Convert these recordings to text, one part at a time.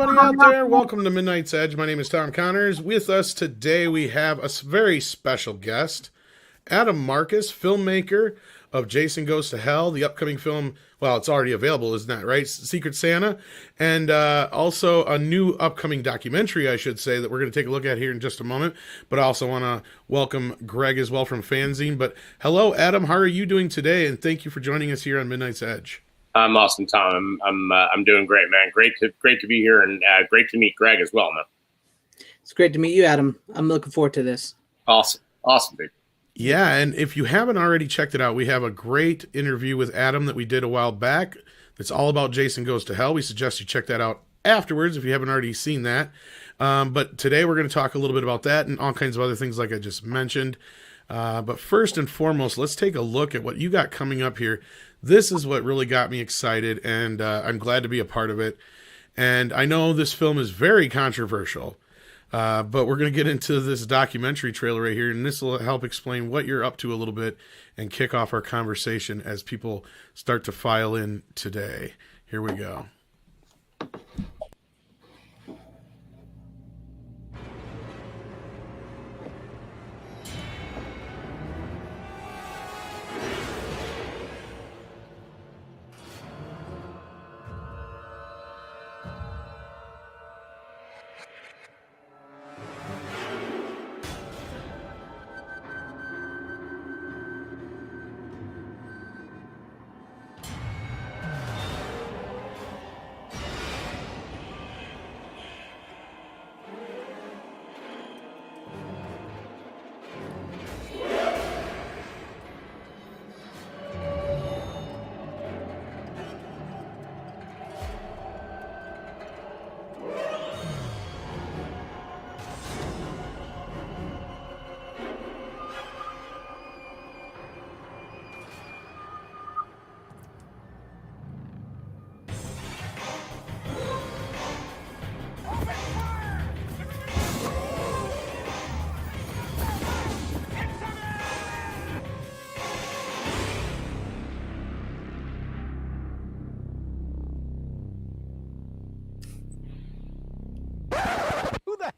everybody out there. Welcome to Midnight's Edge. My name is Tom Connors. With us today, we have a very special guest, Adam Marcus, filmmaker of Jason Goes to Hell, the upcoming film. Well, it's already available, isn't that right? Secret Santa. And also a new upcoming documentary, I should say, that we're going to take a look at here in just a moment. But I also want to welcome Greg as well from Fanzine. But hello, Adam. How are you doing today? And thank you for joining us here on Midnight's Edge. I'm awesome, Tom. I'm doing great, man. Great to be here, and great to meet Greg as well, man. It's great to meet you, Adam. I'm looking forward to this. Awesome, dude. Yeah, and if you haven't already checked it out, we have a great interview with Adam that we did a while back. That's all about Jason Goes to Hell. We suggest you check that out afterwards if you haven't already seen that. But today we're going to talk a little bit about that and all kinds of other things like I just mentioned. But first and foremost, let's take a look at what you got coming up here. This is what really got me excited, and I'm glad to be a part of it. And I know this film is very controversial, but we're going to get into this documentary trailer right here, and this will help explain what you're up to a little bit and kick off our conversation as people start to file in today. Here we go.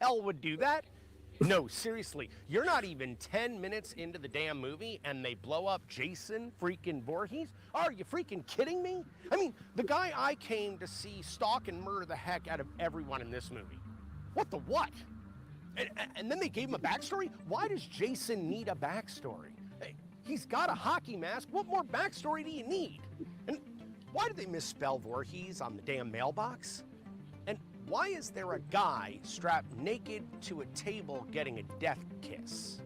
Hell would do that? No, seriously, you're not even 10 minutes into the damn movie and they blow up Jason freaking Voorhees? Are you freaking kidding me? I mean, the guy I came to see stalk and murder the heck out of everyone in this movie. What the what? And then they gave him a backstory? Why does Jason need a backstory? Hey, he's got a hockey mask. What more backstory do you need? And why did they misspell Voorhees on the damn mailbox? And why is there a guy strapped naked to a table getting a death kiss?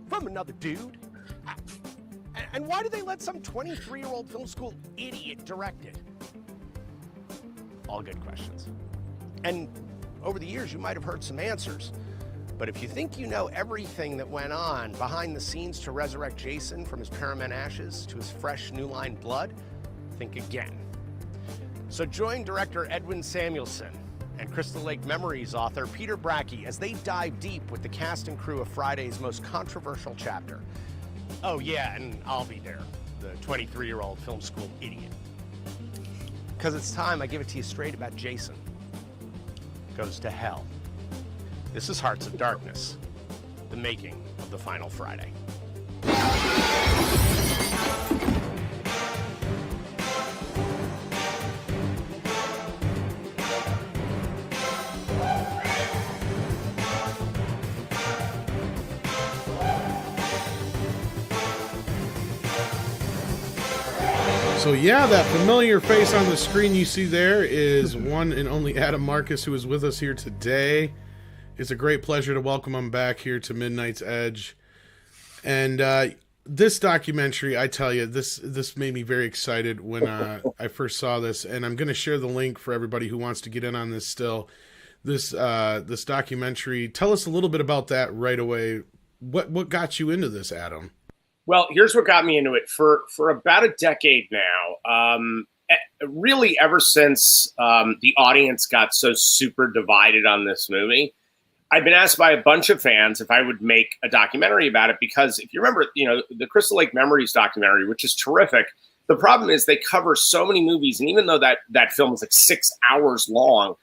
From another dude? And why did they let some 23-year-old film school idiot direct it? All good questions. And over the years, you might have heard some answers. But if you think you know everything that went on behind the scenes to resurrect Jason from his paramount ashes to his fresh new line blood, think again. So join director Edwin Samuelson and Crystal Lake Memories author Peter Bracke as they dive deep with the cast and crew of Friday's most controversial chapter. Oh yeah, and I'll be there, the 23-year-old film school idiot. Because it's time I give it to you straight about Jason Goes to Hell. This is Hearts of Darkness, the making of the final Friday. So yeah, that familiar face on the screen you see there is one and only Adam Marcus, who is with us here today. It's a great pleasure to welcome him back here to Midnight's Edge. And this documentary, I tell you, this made me very excited when I first saw this, and I'm going to share the link for everybody who wants to get in on this still. This documentary, tell us a little bit about that right away. What got you into this, Adam? Well, here's what got me into it. For about a decade now, really ever since the audience got so super divided on this movie, I've been asked by a bunch of fans if I would make a documentary about it, because if you remember, the Crystal Lake Memories documentary, which is terrific, the problem is they cover so many movies. And even though that film is like 6 hours long,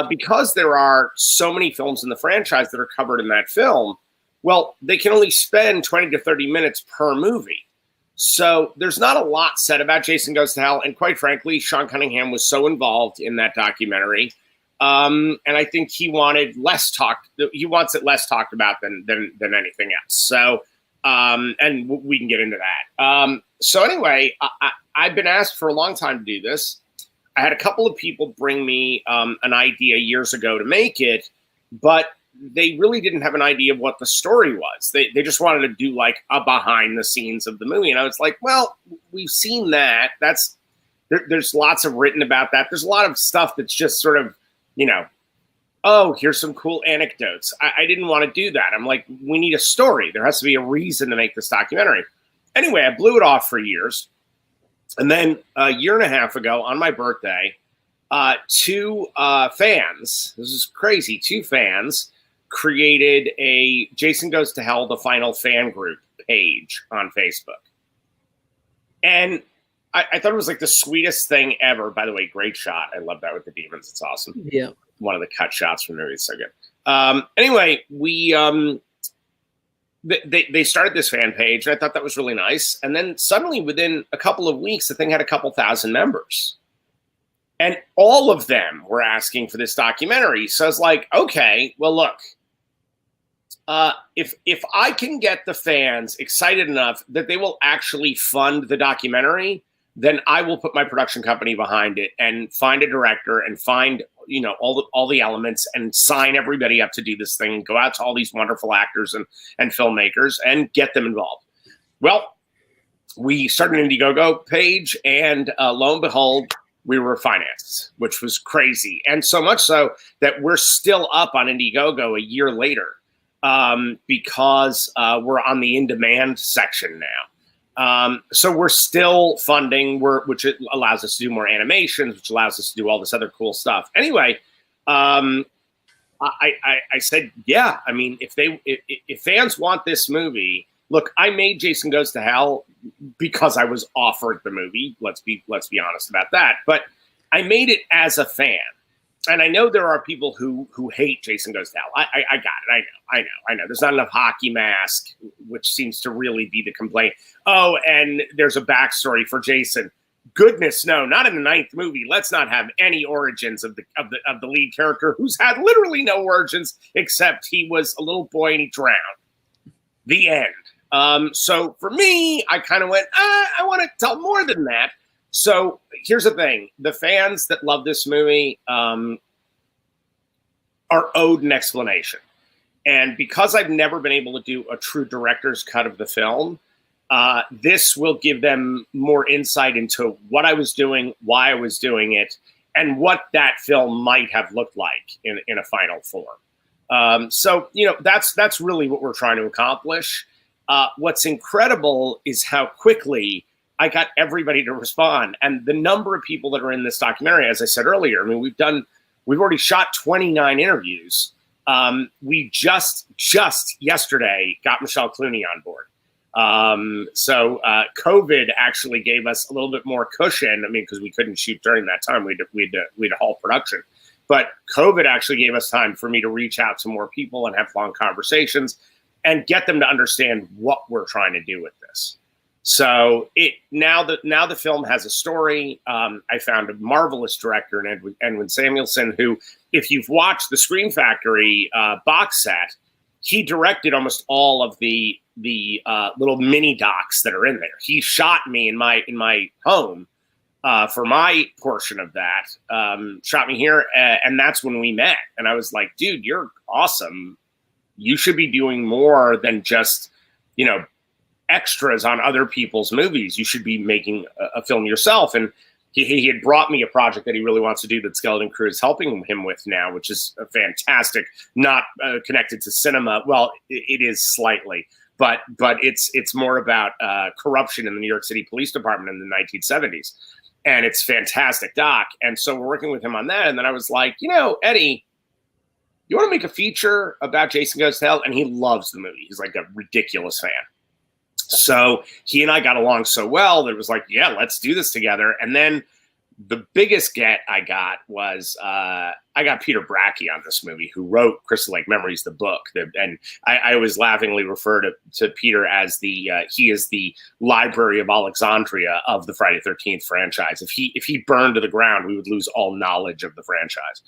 because there are so many films in the franchise that are covered in that film, well, they can only spend 20 to 30 minutes per movie. So there's not a lot said about Jason Goes to Hell. And quite frankly, Sean Cunningham was so involved in that documentary. And I think he wanted less talked. He wants it less talked about than anything else. So, and we can get into that. So anyway, I've been asked for a long time to do this. I had a couple of people bring me an idea years ago to make it, but they really didn't have an idea of what the story was. They just wanted to do like a behind the scenes of the movie. And I was like, well, we've seen that. There's lots of written about that. There's a lot of stuff that's just sort of, oh, here's some cool anecdotes. I didn't want to do that. I'm like, we need a story. There has to be a reason to make this documentary. Anyway, I blew it off for years. And then a year and a half ago on my birthday, two fans, this is crazy, two fans created a Jason Goes to Hell, the Final Fan Group page on Facebook. And I thought it was like the sweetest thing ever. By the way, great shot. I love that with the demons. It's awesome. Yeah. One of the cut shots from the movie is so good. Anyway, they started this fan page, and I thought that was really nice. And then suddenly, within a couple of weeks, the thing had a couple thousand members. And all of them were asking for this documentary. So I was like, okay, well, look, if I can get the fans excited enough that they will actually fund the documentary, then I will put my production company behind it and find a director and find, all the elements and sign everybody up to do this thing and go out to all these wonderful actors and filmmakers and get them involved. Well, we started an Indiegogo page, and lo and behold, we were financed, which was crazy. And so much so that we're still up on Indiegogo a year later because we're on the in-demand section now. So we're still funding, which allows us to do more animations, which allows us to do all this other cool stuff. Anyway, I said, yeah, I mean, if fans want this movie, look, I made Jason Goes to Hell because I was offered the movie. Let's be honest about that. But I made it as a fan. And I know there are people who hate Jason Goes to Hell. I got it. I know. There's not enough hockey mask, which seems to really be the complaint. Oh, and there's a backstory for Jason. Goodness, no, not in the 9th movie. Let's not have any origins of the lead character, who's had literally no origins except he was a little boy and he drowned. The end. So for me, I kind of went, I want to tell more than that. So here's the thing. The fans that love this movie are owed an explanation. And because I've never been able to do a true director's cut of the film, this will give them more insight into what I was doing, why I was doing it, and what that film might have looked like in a final form. So, that's really what we're trying to accomplish. What's incredible is how quickly I got everybody to respond. And the number of people that are in this documentary, as I said earlier, I mean, we've already shot 29 interviews. We just yesterday got Michelle Clooney on board. So COVID actually gave us a little bit more cushion. I mean, because we couldn't shoot during that time. We had to halt production. But COVID actually gave us time for me to reach out to more people and have long conversations and get them to understand what we're trying to do with this. So now the film has a story. I found a marvelous director in Edwin Samuelson, who, if you've watched the Scream Factory box set, he directed almost all of the little mini docs that are in there. He shot me in my home for my portion of that. Shot me here, and that's when we met. And I was like, dude, you're awesome. You should be doing more than just, extras on other people's movies. You should be making a film yourself. And he had brought me a project that he really wants to do that Skeleton Crew is helping him with now, which is fantastic, not connected to cinema. Well, it is slightly, but it's more about corruption in the New York City Police Department in the 1970s. And it's fantastic doc. And so we're working with him on that. And then I was like, Eddie, you want to make a feature about Jason Goes to Hell? And he loves the movie. He's like a ridiculous fan. So he and I got along so well that it was like, yeah, let's do this together. And then the biggest get I got was I got Peter Bracke on this movie, who wrote Crystal Lake Memories, the book. And I always laughingly refer to Peter as he is the Library of Alexandria of the Friday the 13th franchise. If he burned to the ground, we would lose all knowledge of the franchise.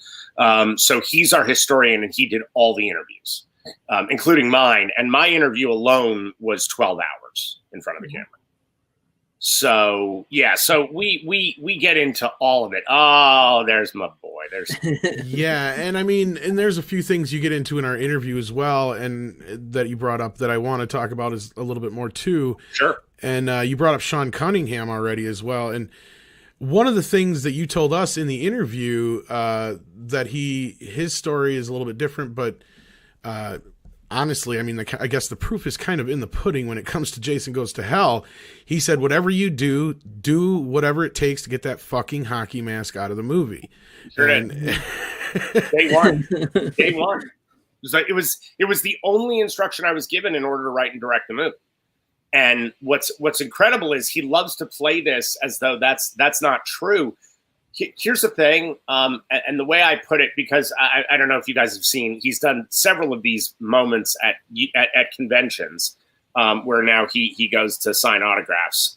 So he's our historian, and he did all the interviews, including mine. And my interview alone was 12 hours in front of the camera. So yeah, so we get into all of it. Oh, there's my boy. There's yeah, and I mean, and there's a few things you get into in our interview as well, and that you brought up that I want to talk about is a little bit more too. Sure. And you brought up Sean Cunningham already as well, and one of the things that you told us in the interview that his story is a little bit different, but honestly, I mean, I guess the proof is kind of in the pudding when it comes to Jason Goes to Hell. He said, whatever you do whatever it takes to get that fucking hockey mask out of the movie. Sure did. Day one. It was the only instruction I was given in order to write and direct the movie. And what's incredible is he loves to play this as though that's not true. Here's the thing, and the way I put it, because I don't know if you guys have seen, he's done several of these moments at conventions where now he goes to sign autographs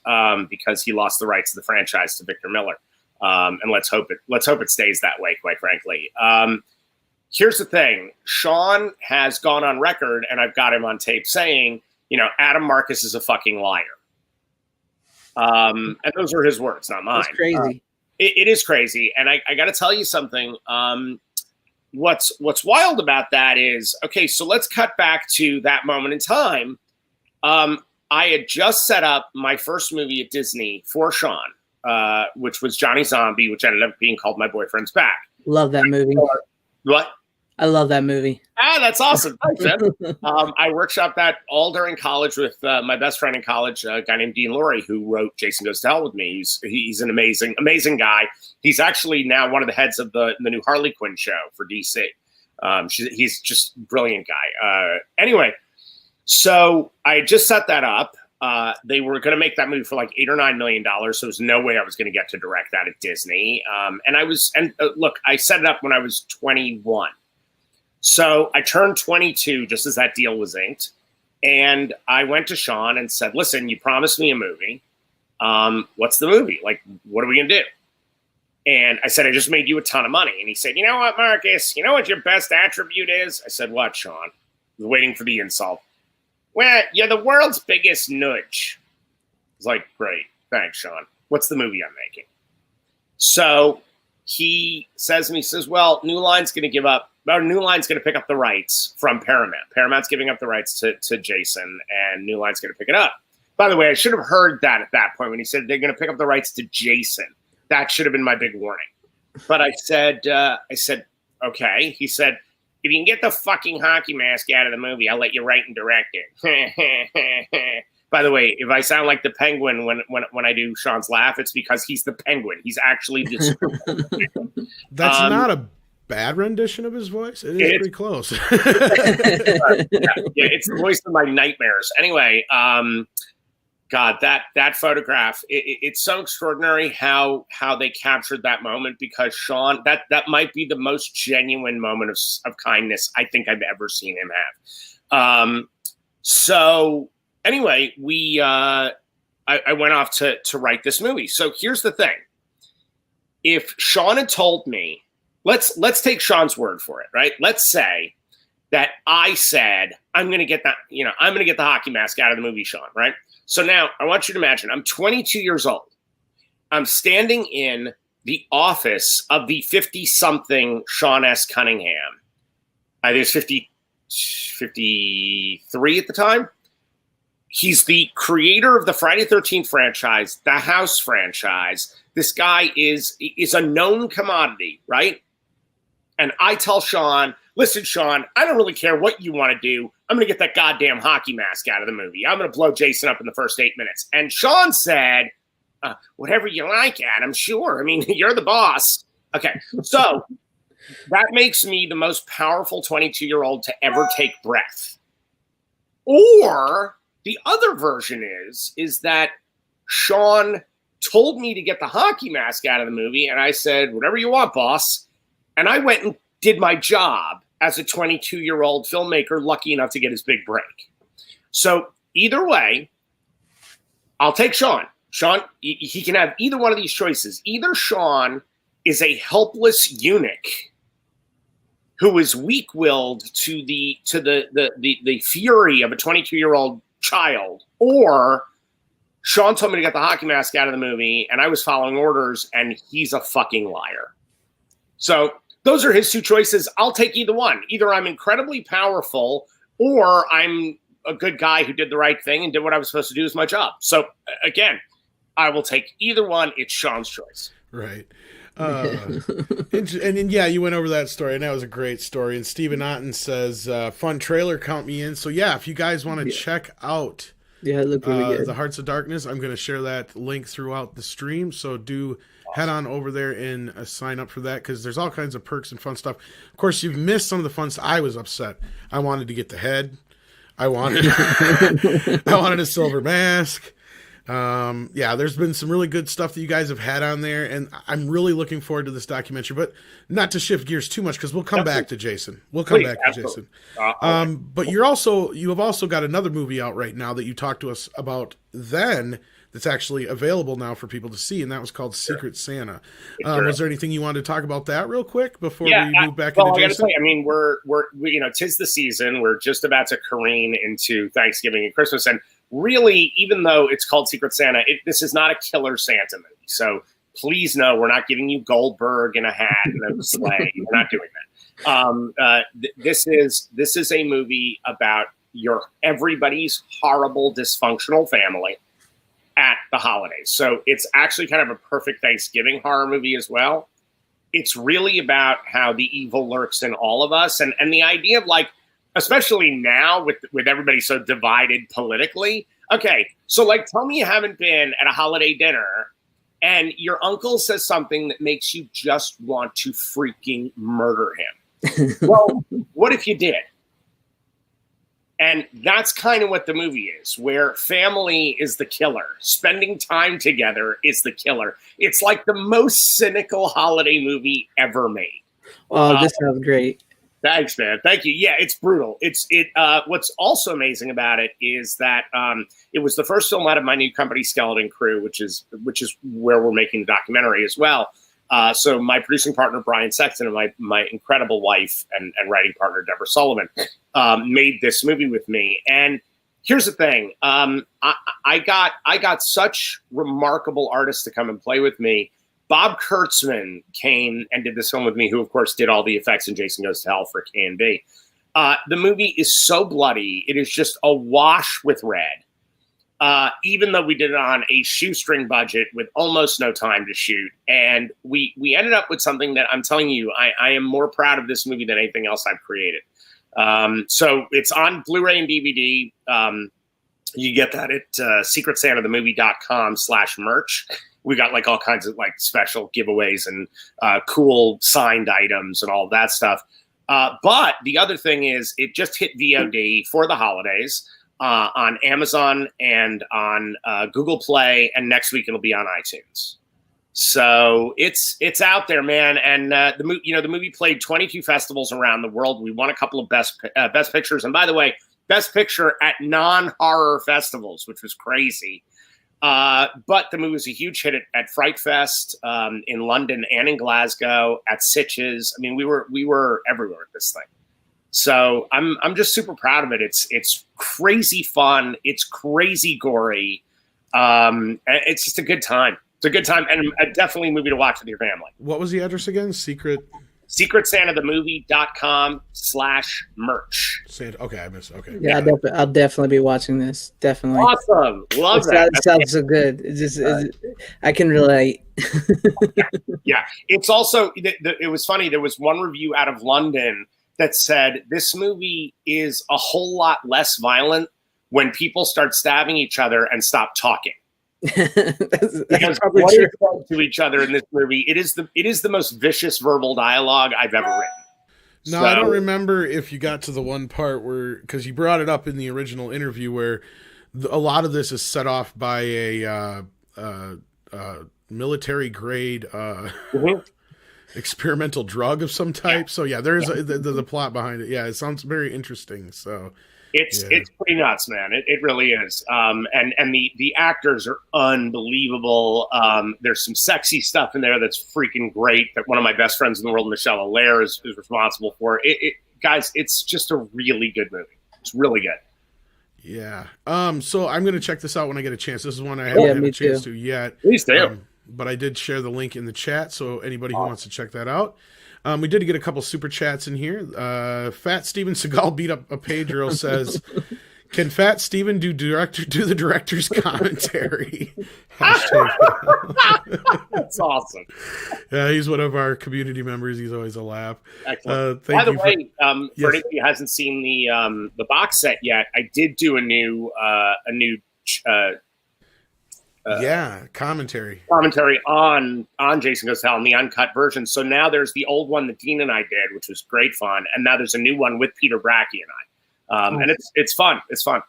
because he lost the rights to the franchise to Victor Miller, and let's hope it stays that way, quite frankly. Here's the thing, Sean has gone on record, and I've got him on tape saying, Adam Marcus is a fucking liar, and those are his words, not mine. That's crazy. It is crazy. And I got to tell you something. What's wild about that is, okay, so let's cut back to that moment in time. I had just set up my first movie at Disney for Sean, which was Johnny Zombie, which ended up being called My Boyfriend's Back. Love that movie. What? I love that movie. That's awesome. Thanks, man. I workshopped that all during college with my best friend in college, a guy named Dean Laurie, who wrote Jason Goes to Hell with me. He's an amazing guy. He's actually now one of the heads of the new Harley Quinn show for DC. He's just a brilliant guy. Anyway, so I just set that up. They were going to make that movie for like $8 or $9 million. So there's no way I was going to get to direct that at Disney. Look, I set it up when I was 21. So I turned 22 just as that deal was inked. And I went to Sean and said, listen, you promised me a movie. What's the movie? Like, what are we going to do? And I said, I just made you a ton of money. And he said, you know what, Marcus? You know what your best attribute is? I said, what, Sean? I was waiting for the insult. Well, you're the world's biggest nudge. I was like, great. Thanks, Sean. What's the movie I'm making? So he says well, New Line's going to pick up the rights from Paramount. Paramount's giving up the rights to Jason, and New Line's going to pick it up. By the way, I should have heard that at that point when he said they're going to pick up the rights to Jason. That should have been my big warning. But I said, okay. He said, if you can get the fucking hockey mask out of the movie, I'll let you write and direct it. By the way, if I sound like the Penguin when I do Sean's laugh, it's because he's the Penguin. He's actually this. That's not a bad rendition of his voice. It is pretty close. Yeah, it's the voice of my nightmares. Anyway, God, that photograph, it's so extraordinary how they captured that moment, because Sean, that might be the most genuine moment of kindness I think I've ever seen him have. So anyway, I went off to write this movie. So here's the thing. If Sean had told me, let's take Sean's word for it, right? Let's say that I said, I'm going to get the hockey mask out of the movie, Sean, right? So now I want you to imagine I'm 22 years old. I'm standing in the office of the 50-something Sean S. Cunningham. I think it's 53 at the time. He's the creator of the Friday the 13th franchise, the House franchise. This guy is a known commodity, right? And I tell Sean, listen, Sean, I don't really care what you want to do. I'm going to get that goddamn hockey mask out of the movie. I'm going to blow Jason up in the first 8 minutes. And Sean said, whatever you like, Adam, sure. I mean, you're the boss. Okay, so that makes me the most powerful 22-year-old to ever take breath. Or the other version is that Sean told me to get the hockey mask out of the movie, and I said, whatever you want, boss. And I went and did my job as a 22-year-old filmmaker lucky enough to get his big break. So either way, I'll take Sean. Sean, he can have either one of these choices. Either Sean is a helpless eunuch who is weak-willed to the fury of a 22-year-old child, or Sean told me to get the hockey mask out of the movie, and I was following orders, and he's a fucking liar. So those are his two choices. I'll take either one. Either I'm incredibly powerful, or I'm a good guy who did the right thing and did what I was supposed to do as my job. So again, I will take either one. It's Sean's choice. Right. And yeah, you went over that story, and that was a great story. And Stephen Otten says, fun trailer, count me in. So yeah, if you guys want to check out it looked really good. The Hearts of Darkness, I'm going to share that link throughout the stream. So do head on over there and sign up for that, because there's all kinds of perks and fun stuff. Of course, you've missed some of the fun stuff. I was upset. I wanted to get the head. I wanted a silver mask. Yeah, there's been some really good stuff that you guys have had on there, and I'm really looking forward to this documentary, but not to shift gears too much, because we'll come back to Jason. Jason. But you have also got another movie out right now that you talked to us about then that's actually available now for people to see, and that was called Secret Santa. Was there anything you wanted to talk about that real quick before we move back into Jason? I mean, we're tis the season. We're just about to careen into Thanksgiving and Christmas, and really, even though it's called Secret Santa, this is not a killer Santa movie. So please know we're not giving you Goldberg in a hat and a sleigh. We're not doing that. This is a movie about everybody's horrible, dysfunctional family at the holidays. So it's actually kind of a perfect Thanksgiving horror movie as well. It's really about how the evil lurks in all of us, and the idea of, like, especially now with everybody so divided politically. Okay, so like, tell me you haven't been at a holiday dinner and your uncle says something that makes you just want to freaking murder him. Well, what if you did? And that's kind of what the movie is, where family is the killer. Spending time together is the killer. It's like the most cynical holiday movie ever made. Oh, this sounds great. Thanks, man. Thank you. Yeah, it's brutal. What's also amazing about it is that it was the first film out of my new company, Skeleton Crew, which is where we're making the documentary as well. So my producing partner, Brian Sexton, and my incredible wife and writing partner, Deborah Sullivan, made this movie with me. And here's the thing. I got such remarkable artists to come and play with me. Bob Kurtzman came and did this film with me, who, of course, did all the effects in Jason Goes to Hell for K&B. The movie is so bloody. It is just awash with red. Even though we did it on a shoestring budget with almost no time to shoot. And we ended up with something that, I'm telling you, I am more proud of this movie than anything else I've created. So it's on Blu-ray and DVD. You get that at secretsantathemovie.com/merch. We got like all kinds of like special giveaways and cool signed items and all that stuff. But the other thing is, it just hit VOD for the holidays on Amazon and on Google Play, and next week it'll be on iTunes. So it's out there, man. And the movie played 22 festivals around the world. We won a couple of best pictures, and by the way, best picture at non-horror festivals, which was crazy. But the movie was a huge hit at Fright Fest in London and in Glasgow, at Sitges. I mean, we were everywhere at this thing. So I'm just super proud of it. It's crazy fun. It's crazy gory. It's just a good time. It's a good time, and definitely a movie to watch with your family. What was the address again? secretsantathemovie.com/merch. Okay, I missed. Okay. Yeah, I'll definitely be watching this. Definitely. Awesome. Love that. It sounds so good. I can relate. Yeah. It's also, it was funny. There was one review out of London that said this movie is a whole lot less violent when people start stabbing each other and stop talking. Because what is said to each other in this movie, it is the most vicious verbal dialogue I've ever written. No, I don't remember if you got to the one part where, because you brought it up in the original interview, where a lot of this is set off by a military grade Mhm. experimental drug of some type. So yeah, there's the plot behind it. Yeah, it sounds very interesting. So It's pretty nuts, man. It really is. And the actors are unbelievable. There's some sexy stuff in there that's freaking great. That one of my best friends in the world, Michelle Allaire, is responsible for. Guys, it's just a really good movie. It's really good. yeah. So I'm gonna check this out when I get a chance. This is one I haven't had a chance to yet. Please do. But I did share the link in the chat, so anybody who wants to check that out. We did get a couple super chats in here. Fat Steven Seagal beat up a Pedro says, "Can Fat Steven do the director's commentary?" That's awesome. Yeah, he's one of our community members. He's always a laugh. Excellent. Thank By the you way, Yes. for anybody who hasn't seen the box set yet, I did do a new commentary on Jason Goes to Hell in the uncut version. So now there's the old one that Dean and I did, which was great fun, and now there's a new one with Peter Bracke and I, and it's fun. It's fun.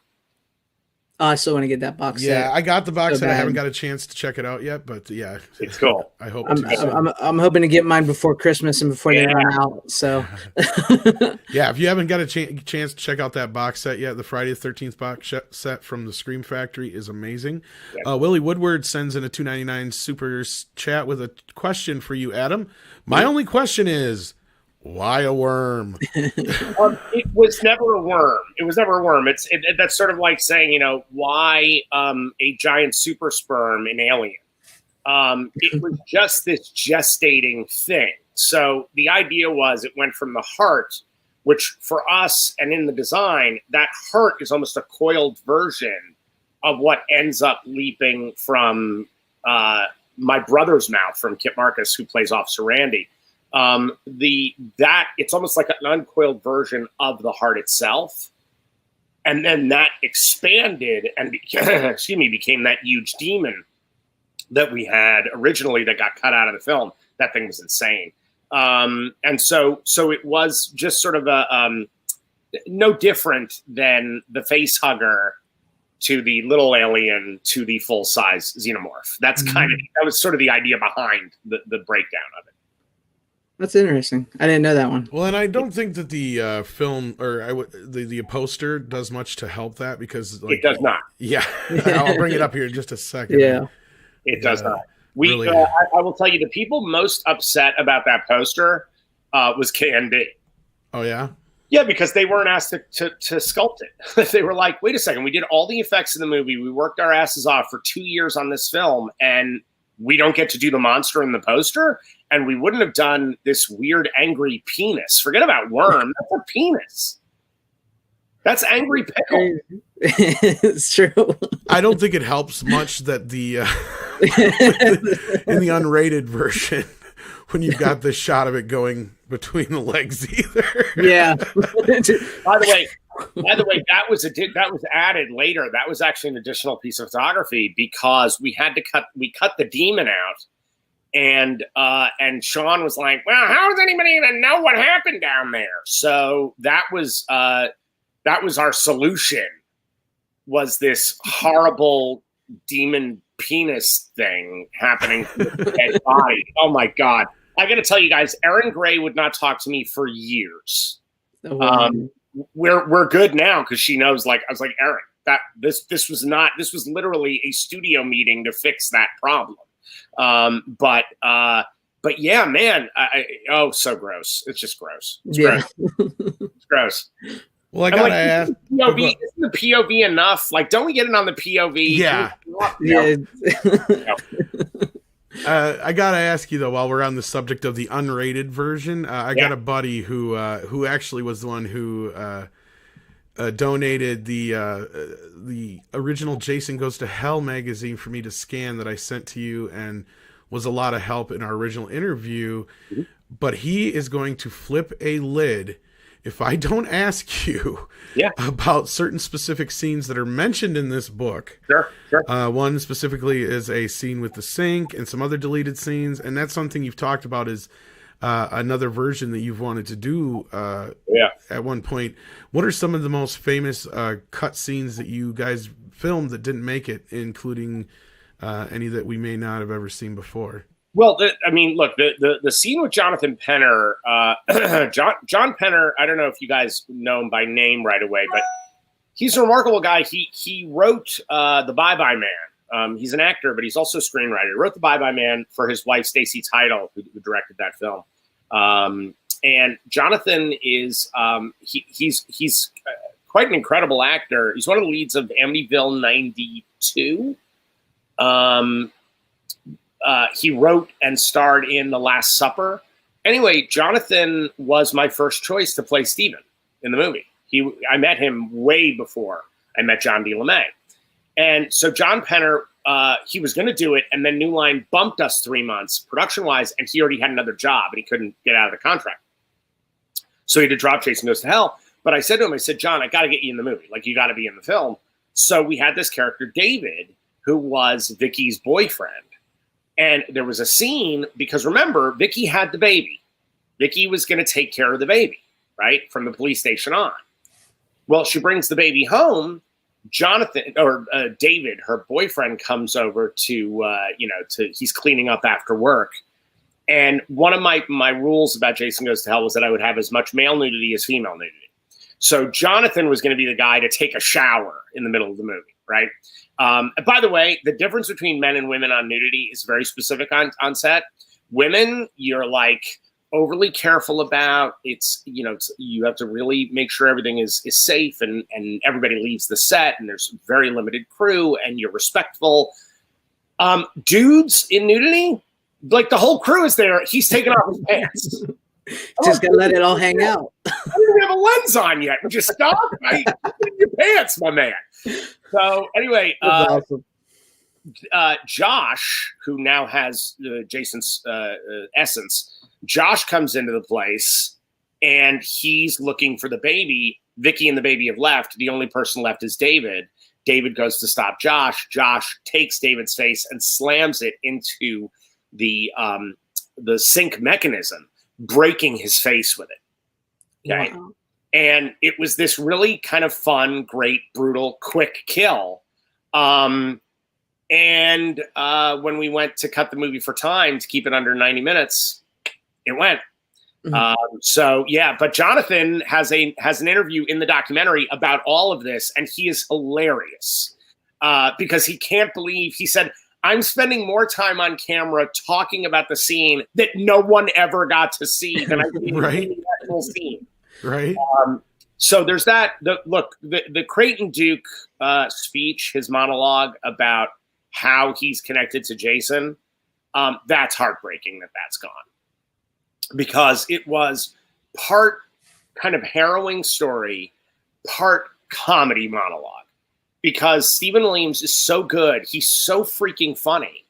I still want to get that box set. Yeah, I got the box So set. I bad. haven't got a chance to check it out yet, but yeah, It's cool. I hope to. I'm hoping to get mine before Christmas and before they run out. So Yeah, if you haven't got a chance to check out that box set yet, the Friday the 13th box set from the Scream Factory is amazing. Willie Woodward sends in a $2.99 super chat with a question for you, Adam. My only question is, why a worm? It was never a worm. It was never a worm. That's sort of like saying, why a giant super sperm in Alien? It was just this gestating thing. So the idea was it went from the heart, which for us and in the design, that heart is almost a coiled version of what ends up leaping from my brother's mouth, from Kit Marcus, who plays Officer Randy. It's almost like an uncoiled version of the heart itself, and then that expanded and became that huge demon that we had originally that got cut out of the film. That thing was insane. And so it was just sort of a no different than the face hugger to the little alien to the full size xenomorph. That's that was sort of the idea behind the breakdown of it. that's interesting. I didn't know that one. Well, and I don't think that the film or the poster does much to help that, because It does not. Yeah, I'll bring it up here in just a second. Yeah. It does not. Really. I will tell you, the people most upset about that poster was KND. Oh yeah. Yeah, because they weren't asked to sculpt it. They were like, wait a second, we did all the effects in the movie. We worked our asses off for 2 years on this film, and we don't get to do the monster in the poster? And we wouldn't have done this weird angry penis. Forget about worm. That's a penis. That's angry pickle. It's true. I don't think it helps much that the in the unrated version, when you've got this shot of it going between the legs either. Yeah. By the way, that was added later. That was actually an additional piece of photography, because we cut the demon out, and Sean was like, well, how does anybody even know what happened down there? So that was our solution, was this horrible demon penis thing happening to the dead body. Oh my God. I got to tell you guys, Erin Gray would not talk to me for years. We're good now, because she knows, I was like, Erin, that this was literally a studio meeting to fix that problem. But yeah, man, so gross. It's just gross. It's gross. It's gross. Well, I gotta ask. POV, isn't the POV enough? Don't we get it on the POV? Yeah. I gotta ask you though, while we're on the subject of the unrated version, I got a buddy who actually was the one who donated the original Jason Goes to Hell magazine for me to scan, that I sent to you, and was a lot of help in our original interview. Mm-hmm. But he is going to flip a lid if I don't ask you about certain specific scenes that are mentioned in this book. Sure. One specifically is a scene with the sink, and some other deleted scenes, and that's something you've talked about is another version that you've wanted to do at one point. What are some of the most famous cut scenes that you guys filmed that didn't make it, including any that we may not have ever seen before. Well, I mean, look, the scene with Jonathan Penner, John Penner, I don't know if you guys know him by name right away, but he's a remarkable guy. He wrote The Bye-Bye Man. He's an actor, but he's also a screenwriter. He wrote The Bye-Bye Man for his wife, Stacey Tidal, who directed that film. And Jonathan is, he's quite an incredible actor. He's one of the leads of Amityville 92. He wrote and starred in The Last Supper. Anyway, Jonathan was my first choice to play Stephen in the movie. I met him way before I met John D. LeMay. And so John Penner, he was going to do it, and then New Line bumped us 3 months production-wise, and he already had another job, and he couldn't get out of the contract. So he had to drop Jason Goes to Hell. But I said to him, I said, John, I got to get you in the movie. Like, you got to be in the film. So we had this character, David, who was Vicky's boyfriend. And there was a scene, because remember, Vicky had the baby. Vicky was going to take care of the baby, right, from the police station on. Well, she brings the baby home. David, her boyfriend, comes over to he's cleaning up after work. And one of my rules about Jason Goes to Hell was that I would have as much male nudity as female nudity. So Jonathan was going to be the guy to take a shower in the middle of the movie, right? By the way, the difference between men and women on nudity is very specific on set. Women, you're like overly careful about. You have to really make sure everything is safe and everybody leaves the set and there's very limited crew and you're respectful. Dudes in nudity, like the whole crew is there. He's taking off his pants. Just gonna let it all hang out. I don't even have a lens on yet. Would you stop? Your pants, my man. So anyway, Awesome. Josh, who now has Jason's essence, Josh comes into the place and he's looking for the baby. Vicky and the baby have left. The only person left is David. David goes to stop Josh. Josh takes David's face and slams it into the sink mechanism, breaking his face with it. Okay. Wow. And it was this really kind of fun, great, brutal, quick kill. And when we went to cut the movie for time to keep it under 90 minutes, it went. Mm-hmm. But Jonathan has an interview in the documentary about all of this, and he is hilarious because he can't believe, he said, I'm spending more time on camera talking about the scene that no one ever got to see than I did right. in that whole scene. Right. So there's that. The Creighton Duke speech, his monologue about how he's connected to Jason, that's heartbreaking that's gone. Because it was part kind of harrowing story, part comedy monologue. Because Stephen Williams is so good, he's so freaking funny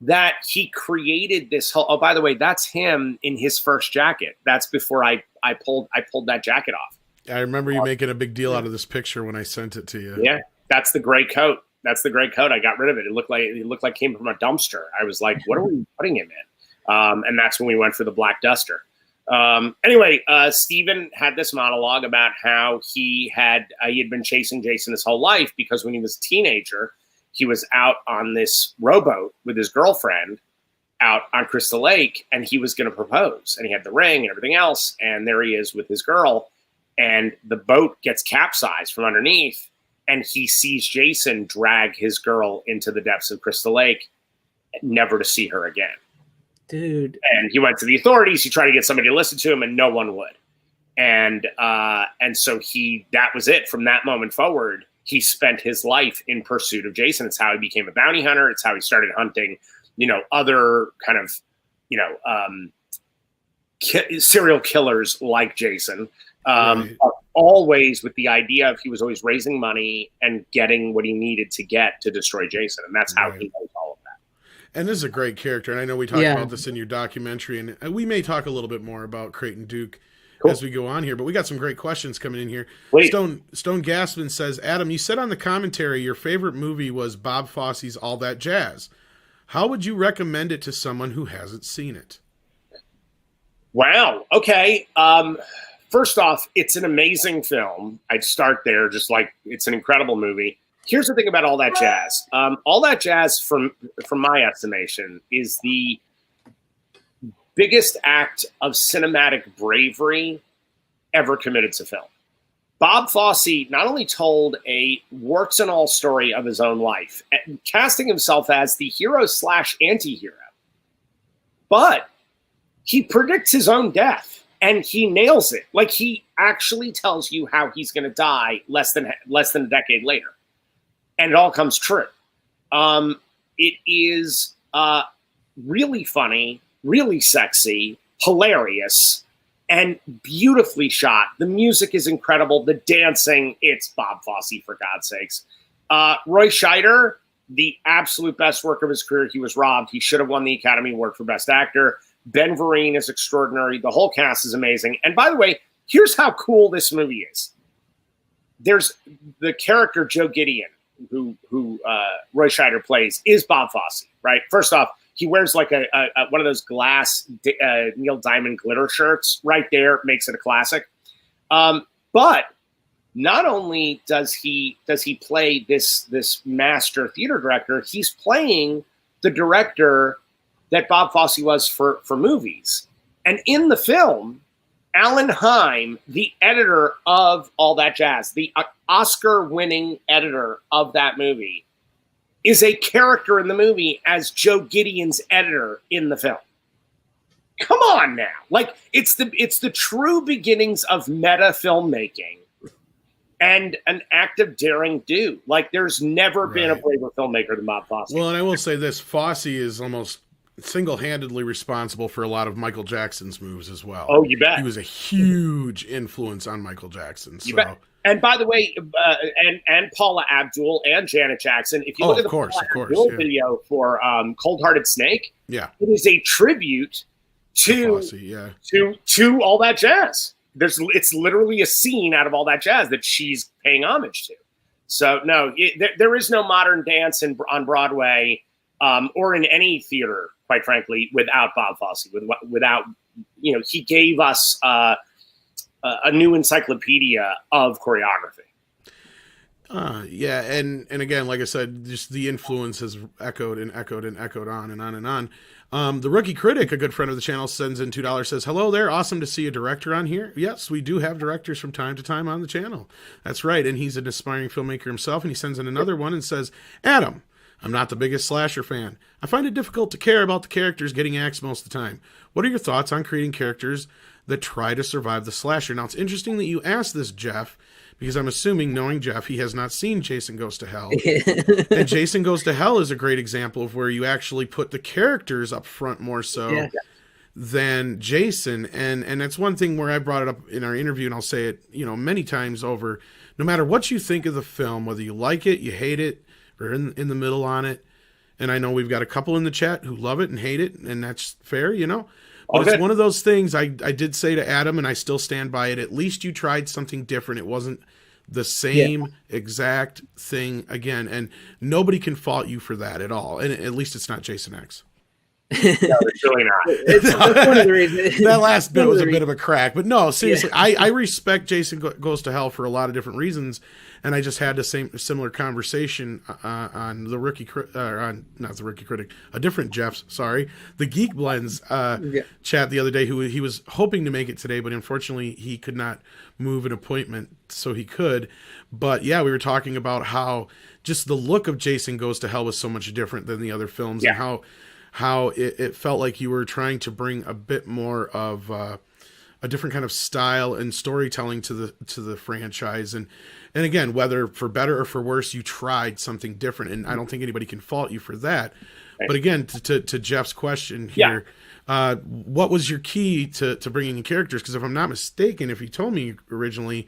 that he created this whole. Oh, by the way, that's him in his first jacket. That's before I pulled that jacket off. I remember you making a big deal out of this picture when I sent it to you. Yeah, that's the gray coat. That's the gray coat. I got rid of it. It looked like it came from a dumpster. I was like, what are we putting him in? And that's when we went for the black duster. Anyway, Stephen had this monologue about how he had been chasing Jason his whole life because when he was a teenager, he was out on this rowboat with his girlfriend out on Crystal Lake, and he was going to propose, and he had the ring and everything else, and there he is with his girl, and the boat gets capsized from underneath, and he sees Jason drag his girl into the depths of Crystal Lake, never to see her again. Dude. And he went to the authorities. He tried to get somebody to listen to him, and no one would. And so that was it. From that moment forward, he spent his life in pursuit of Jason. It's how he became a bounty hunter. It's how he started hunting, other kind of, serial killers like Jason. Right. Always with the idea of he was always raising money and getting what he needed to get to destroy Jason. And that's how he knows all of that. And this is a great character. And I know we talked about this in your documentary, and we may talk a little bit more about Creighton Duke as we go on here, but we got some great questions coming in here. Wait. Stone Gaspin says, Adam, you said on the commentary your favorite movie was Bob Fosse's All That Jazz. How would you recommend it to someone who hasn't seen it? Wow. Okay. First off, it's an amazing film. I'd start there, just like it's an incredible movie. here's the thing about All That Jazz. All That Jazz, from my estimation, is the biggest act of cinematic bravery ever committed to film. Bob Fosse not only told a warts and all story of his own life, casting himself as the hero / anti-hero, but he predicts his own death and he nails it. Like, he actually tells you how he's going to die less than a decade later. And it all comes true. It is really funny, really sexy, hilarious, and beautifully shot. The music is incredible. The dancing, it's Bob Fosse, for God's sakes. Roy Scheider, the absolute best work of his career. He was robbed. He should have won the Academy Award for Best Actor. Ben Vereen is extraordinary. The whole cast is amazing. And by the way, here's how cool this movie is. There's the character Joe Gideon, who Roy Scheider plays, is Bob Fosse, right? First off, he wears like a one of those glass Neil Diamond glitter shirts. Right there makes it a classic. But not only does he play this master theater director, he's playing the director that Bob Fosse was for movies. And in the film, Alan Heim, the editor of All That Jazz, the Oscar-winning editor of that movie, is a character in the movie as Joe Gideon's editor in the film. Come on now. Like, it's the true beginnings of meta filmmaking and an act of daring do. Like, there's never been a braver filmmaker than Bob Fosse. Well, and I will say this, Fosse is almost single-handedly responsible for a lot of Michael Jackson's moves as well. Oh, you bet. He was a huge influence on Michael Jackson. You bet. And by the way, and Paula Abdul and Janet Jackson, if you look at the Paula Abdul video for Cold Hearted Snake, it is a tribute to Fosse, to All That Jazz. It's literally a scene out of All That Jazz that she's paying homage to. So no, there is no modern dance on Broadway or in any theater, quite frankly, without Bob Fosse. Without, he gave us a new encyclopedia of choreography. And again, like I said, just the influence has echoed and echoed and echoed on and on and on. The Rookie Critic, a good friend of the channel, sends in $2, says, "Hello there, awesome to see a director on here." Yes, we do have directors from time to time on the channel. That's right, and he's an aspiring filmmaker himself, and he sends in another one and says, "Adam, I'm not the biggest slasher fan. I find it difficult to care about the characters getting axed most of the time. What are your thoughts on creating characters that try to survive the slasher?" Now, it's interesting that you asked this, Jeff, because I'm assuming, knowing Jeff, he has not seen Jason Goes to Hell. And Jason Goes to Hell is a great example of where you actually put the characters up front more so than Jason. And that's one thing where I brought it up in our interview, and I'll say it, many times over. No matter what you think of the film, whether you like it, you hate it, or in the middle on it, and I know we've got a couple in the chat who love it and hate it, and that's fair, But it's one of those things I did say to Adam, and I still stand by it. At least you tried something different. It wasn't the same exact thing again, and nobody can fault you for that at all. And at least it's not Jason X. No, it's really not. That's one of the reasons. That last bit was a bit of a crack, but no, seriously, I respect Jason Goes to Hell for a lot of different reasons, and I just had the similar conversation on the Rookie not the Rookie Critic, a different Jeff's, sorry, the Geek Blends chat the other day. Who he was hoping to make it today, but unfortunately he could not move an appointment so he could. But yeah, we were talking about how just the look of Jason Goes to Hell was so much different than the other films, and how it felt like you were trying to bring a bit more of a different kind of style and storytelling to the franchise. And again, whether for better or for worse, you tried something different, and I don't think anybody can fault you for that. Right. But again, to Jeff's question here, what was your key to bringing in characters? Because if I'm not mistaken, if you told me originally,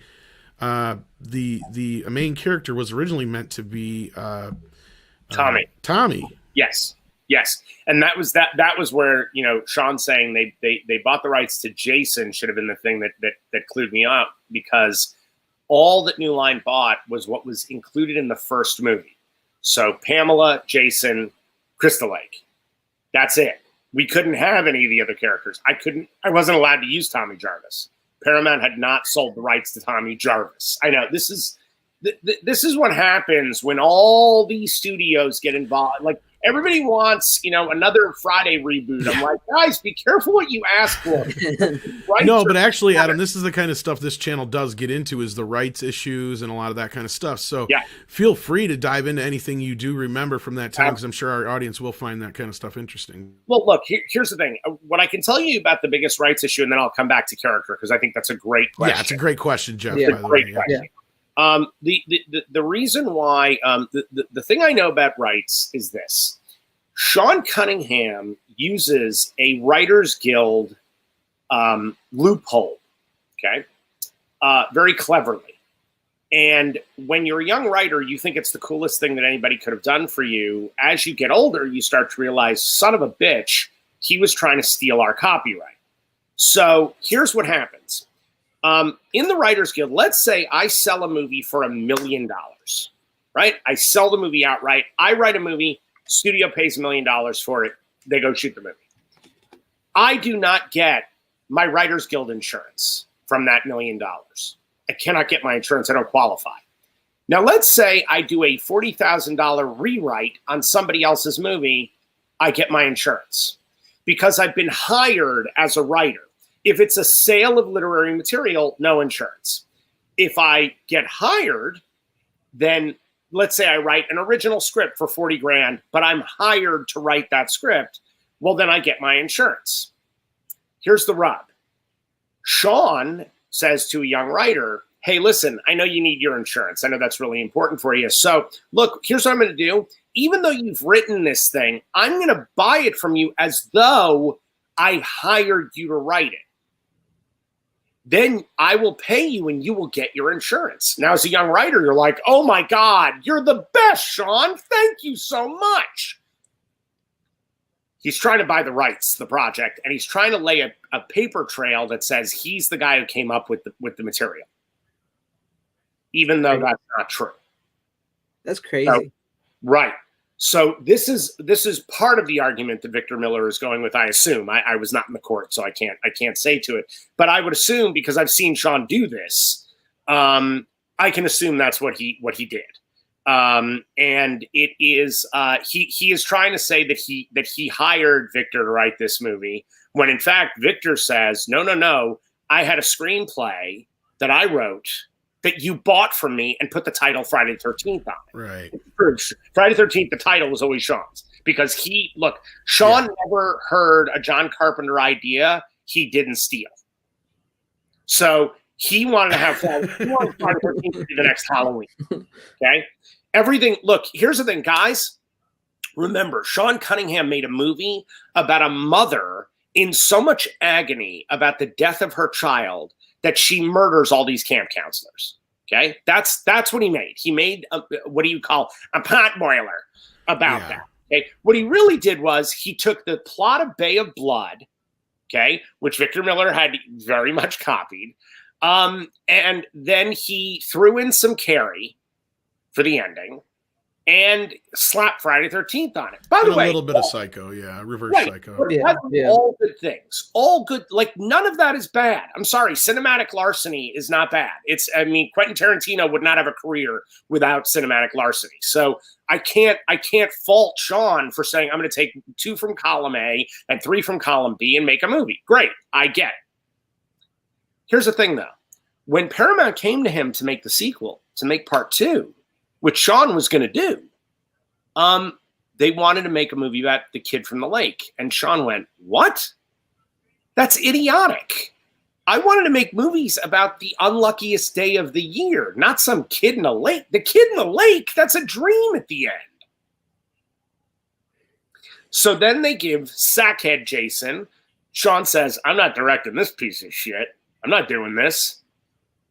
the main character was originally meant to be Tommy. Yes. And that was where, Sean saying they bought the rights to Jason should have been the thing that clued me up, because all that New Line bought was what was included in the first movie. So Pamela, Jason, Crystal Lake. That's it. We couldn't have any of the other characters. I wasn't allowed to use Tommy Jarvis. Paramount had not sold the rights to Tommy Jarvis. I know this is this is what happens when all these studios get involved. Like, everybody wants, another Friday reboot. I'm like, guys, be careful what you ask for. Right? No, but actually, Adam, this is the kind of stuff this channel does get into, is the rights issues and a lot of that kind of stuff. So feel free to dive into anything you do remember from that time, because I'm sure our audience will find that kind of stuff interesting. Well, look, here's the thing. What I can tell you about the biggest rights issue, and then I'll come back to character, because I think that's a great question. Yeah, it's a great question, Jeff. Yeah. By the Great way. question. The reason why the thing I know about rights is this: Sean Cunningham uses a Writers Guild loophole, very cleverly. And when you're a young writer, you think it's the coolest thing that anybody could have done for you. As you get older, you start to realize, son of a bitch, he was trying to steal our copyright. So here's what happens. In the Writers Guild, let's say I sell a movie for $1 million, right? I sell the movie outright. I write a movie, studio pays $1 million for it. They go shoot the movie. I do not get my Writers Guild insurance from that $1 million. I cannot get my insurance. I don't qualify. Now, let's say I do a $40,000 rewrite on somebody else's movie. I get my insurance because I've been hired as a writer. If it's a sale of literary material, no insurance. If I get hired, then let's say I write an original script for 40 grand, but I'm hired to write that script. Well, then I get my insurance. Here's the rub. Sean says to a young writer, hey, listen, I know you need your insurance. I know that's really important for you. So look, here's what I'm going to do. Even though you've written this thing, I'm going to buy it from you as though I hired you to write it. Then I will pay you and you will get your insurance. Now, as a young writer, you're like, oh my God, you're the best, Sean. Thank you so much. He's trying to buy the rights to the project, and he's trying to lay a paper trail that says he's the guy who came up with the material, even though that's not true. That's crazy. So, right. So this is part of the argument that Victor Miller is going with. I assume I was not in the court, so I can't say to it, but I would assume, because I've seen Sean do this, I can assume that's what he did. And it is he is trying to say that he hired Victor to write this movie, when in fact Victor says, no, I had a screenplay that I wrote that you bought from me and put the title Friday the 13th on it. Right. Friday the 13th, the title was always Sean's, because Sean never heard a John Carpenter idea he didn't steal. So he wanted to have Friday the 13th to be the next Halloween. Okay. Here's the thing, guys. Remember, Sean Cunningham made a movie about a mother in so much agony about the death of her child that she murders all these camp counselors. Okay, that's what he made. He made what do you call a pot boiler about that. Okay, what he really did was he took the plot of Bay of Blood, okay, which Victor Miller had very much copied, and then he threw in some Carrie for the ending, and slap Friday the 13th on it. By the way, a little bit of Psycho, reverse Psycho. All good things, all good. Like, none of that is bad. I'm sorry, cinematic larceny is not bad. Quentin Tarantino would not have a career without cinematic larceny. So I can't fault Sean for saying, I'm going to take 2 from column A and 3 from column B and make a movie. Great, I get it. Here's the thing, though. When Paramount came to him to make the sequel, to make part 2, which Sean was going to do, they wanted to make a movie about the kid from the lake. And Sean went, what? That's idiotic. I wanted to make movies about the unluckiest day of the year, not some kid in a lake. The kid in the lake, that's a dream at the end. So then they give Sackhead Jason. Sean says, I'm not directing this piece of shit. I'm not doing this.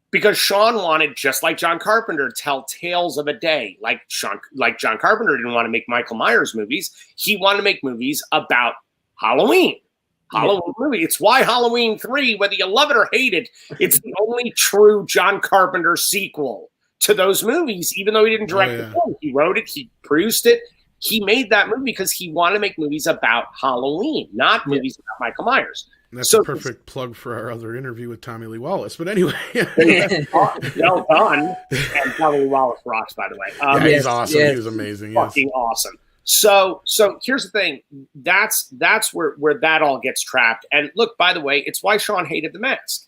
Because Sean wanted, just like John Carpenter, tell tales of a day. Like John Carpenter didn't want to make Michael Myers movies. He wanted to make movies about Halloween. Halloween movie. It's why Halloween 3, whether you love it or hate it, it's the only true John Carpenter sequel to those movies, even though he didn't direct the film. He wrote it. He produced it. He made that movie because he wanted to make movies about Halloween, not movies about Michael Myers. That's So a perfect plug for our other interview with Tommy Lee Wallace. But anyway, well done. And Tommy Lee Wallace rocks, by the way. yeah, he's Yes, awesome. yes. He was amazing. Yes. Fucking awesome. So here's the thing. That's where that all gets trapped. And look, by the way, it's why Sean hated The Mask.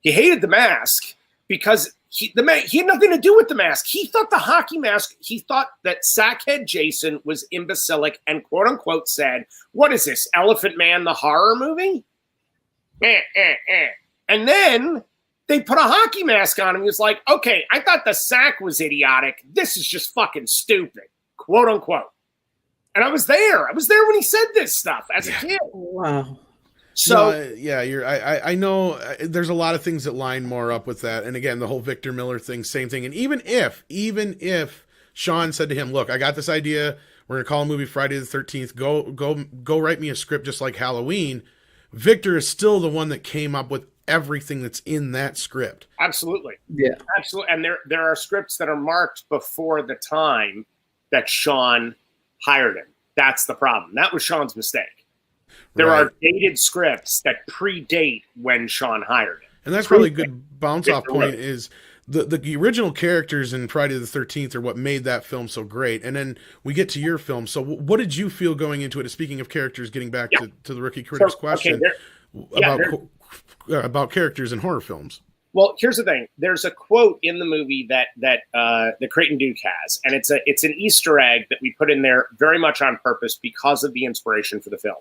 He hated The Mask because he had nothing to do with The Mask. He thought the hockey mask, he thought that Sackhead Jason was imbecilic and quote unquote said, "What is this, Elephant Man, the horror movie?" And then they put a hockey mask on him. He was like, "Okay, I thought the sack was idiotic. This is just fucking stupid." Quote unquote. And I was there. I was there when he said this stuff as a kid. Wow. So I know there's a lot of things that line more up with that. And again, the whole Victor Miller thing, same thing. And even if Sean said to him, "Look, I got this idea. We're gonna call a movie Friday the 13th. Go write me a script just like Halloween." Victor is still the one that came up with everything that's in that script. Absolutely. Yeah. Absolutely. And there are scripts that are marked before the time that Sean hired him. That's the problem. That was Sean's mistake. There Right. are dated scripts that predate when Sean hired him. And that's probably a good bounce off point is the original characters in Friday the 13th are what made that film so great. And then we get to your film. So what did you feel going into it? Speaking of characters, getting back to the rookie critic's question about characters in horror films. Well, here's the thing. There's a quote in the movie that the Creighton Duke has, and it's an Easter egg that we put in there very much on purpose because of the inspiration for the film.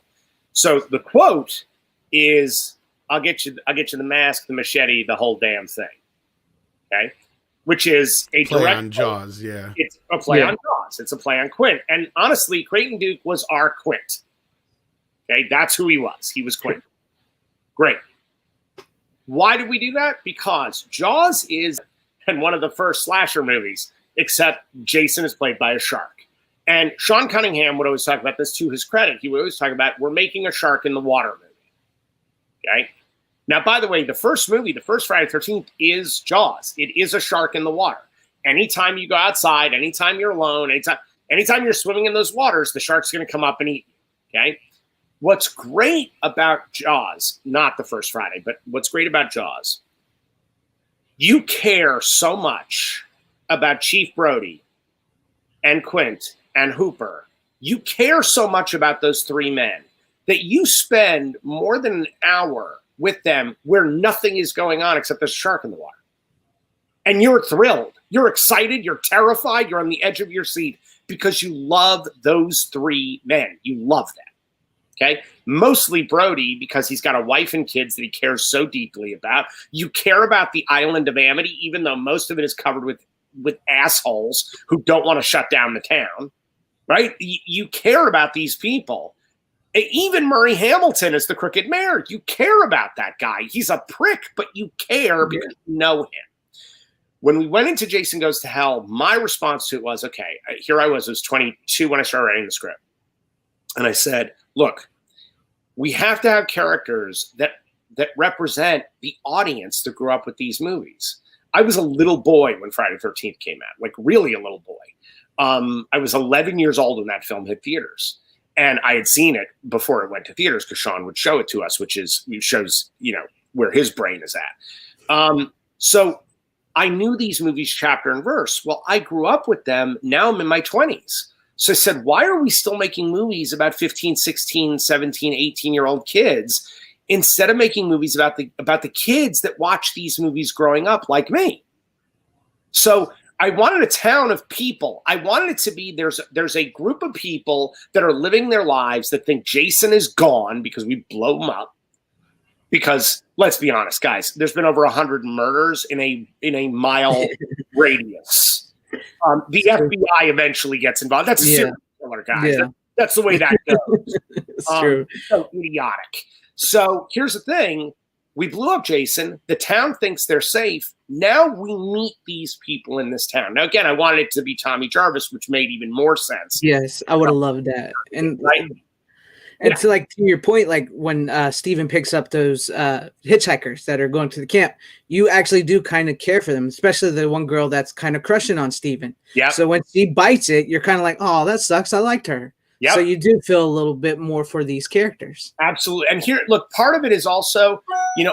So the quote is, I'll get you the mask, the machete, the whole damn thing." Okay? Which is a Play direct on Jaws, yeah. It's a play on Jaws. It's a play on Quint. And honestly, Creighton Duke was our Quint. Okay? That's who he was. He was Quint. Great. Why did we do that? Because Jaws is in one of the first slasher movies, except Jason is played by a shark. And Sean Cunningham would always talk about this to his credit. He would always talk about, we're making a shark in the water movie. Okay? Now, by the way, the first movie, the first Friday the 13th, is Jaws. It is a shark in the water. Anytime you go outside, anytime you're alone, anytime you're swimming in those waters, the shark's going to come up and eat you. Okay? What's great about Jaws, not the first Friday, but what's great about Jaws, you care so much about Chief Brody and Quint and Hooper. You care so much about those three men that you spend more than an hour with them where nothing is going on except there's a shark in the water. And you're thrilled. You're excited. You're terrified. You're on the edge of your seat because you love those three men. You love them. Okay? Mostly Brody because he's got a wife and kids that he cares so deeply about. You care about the island of Amity, even though most of it is covered with assholes who don't want to shut down the town. Right? You care about these people. Even Murray Hamilton is the crooked mayor. You care about that guy. He's a prick, but you care because you know him. When we went into Jason Goes to Hell, my response to it was, okay, here I was 22 when I started writing the script. And I said, look, we have to have characters that represent the audience that grew up with these movies. I was a little boy when Friday the 13th came out, like really a little boy. I was 11 years old when that film hit theaters. And I had seen it before it went to theaters because Sean would show it to us, which shows, where his brain is at. So I knew these movies chapter and verse. Well, I grew up with them. Now I'm in my 20s. So I said, why are we still making movies about 15, 16, 17, 18-year-old kids instead of making movies about the kids that watch these movies growing up like me? So I wanted a town of people. I wanted it to be there's a group of people that are living their lives that think Jason is gone because we blow him up. Because let's be honest, guys, there's been over 100 murders in a mile radius. The FBI eventually gets involved. That's a serial killer, guys. Yeah. That's the way that goes. It's true. So idiotic. So here's the thing. We blew up Jason. The town thinks they're safe. Now we meet these people in this town. Now, again, I wanted it to be Tommy Jarvis, which made even more sense. Yes, I would have loved that. And Right? And so, like, to your point, like when Steven picks up those hitchhikers that are going to the camp, you actually do kind of care for them, especially the one girl that's kind of crushing on Steven. Yeah. So when she bites it, you're kind of like, oh, that sucks. I liked her. Yep. So you do feel a little bit more for these characters. Absolutely. And here, look, part of it is also,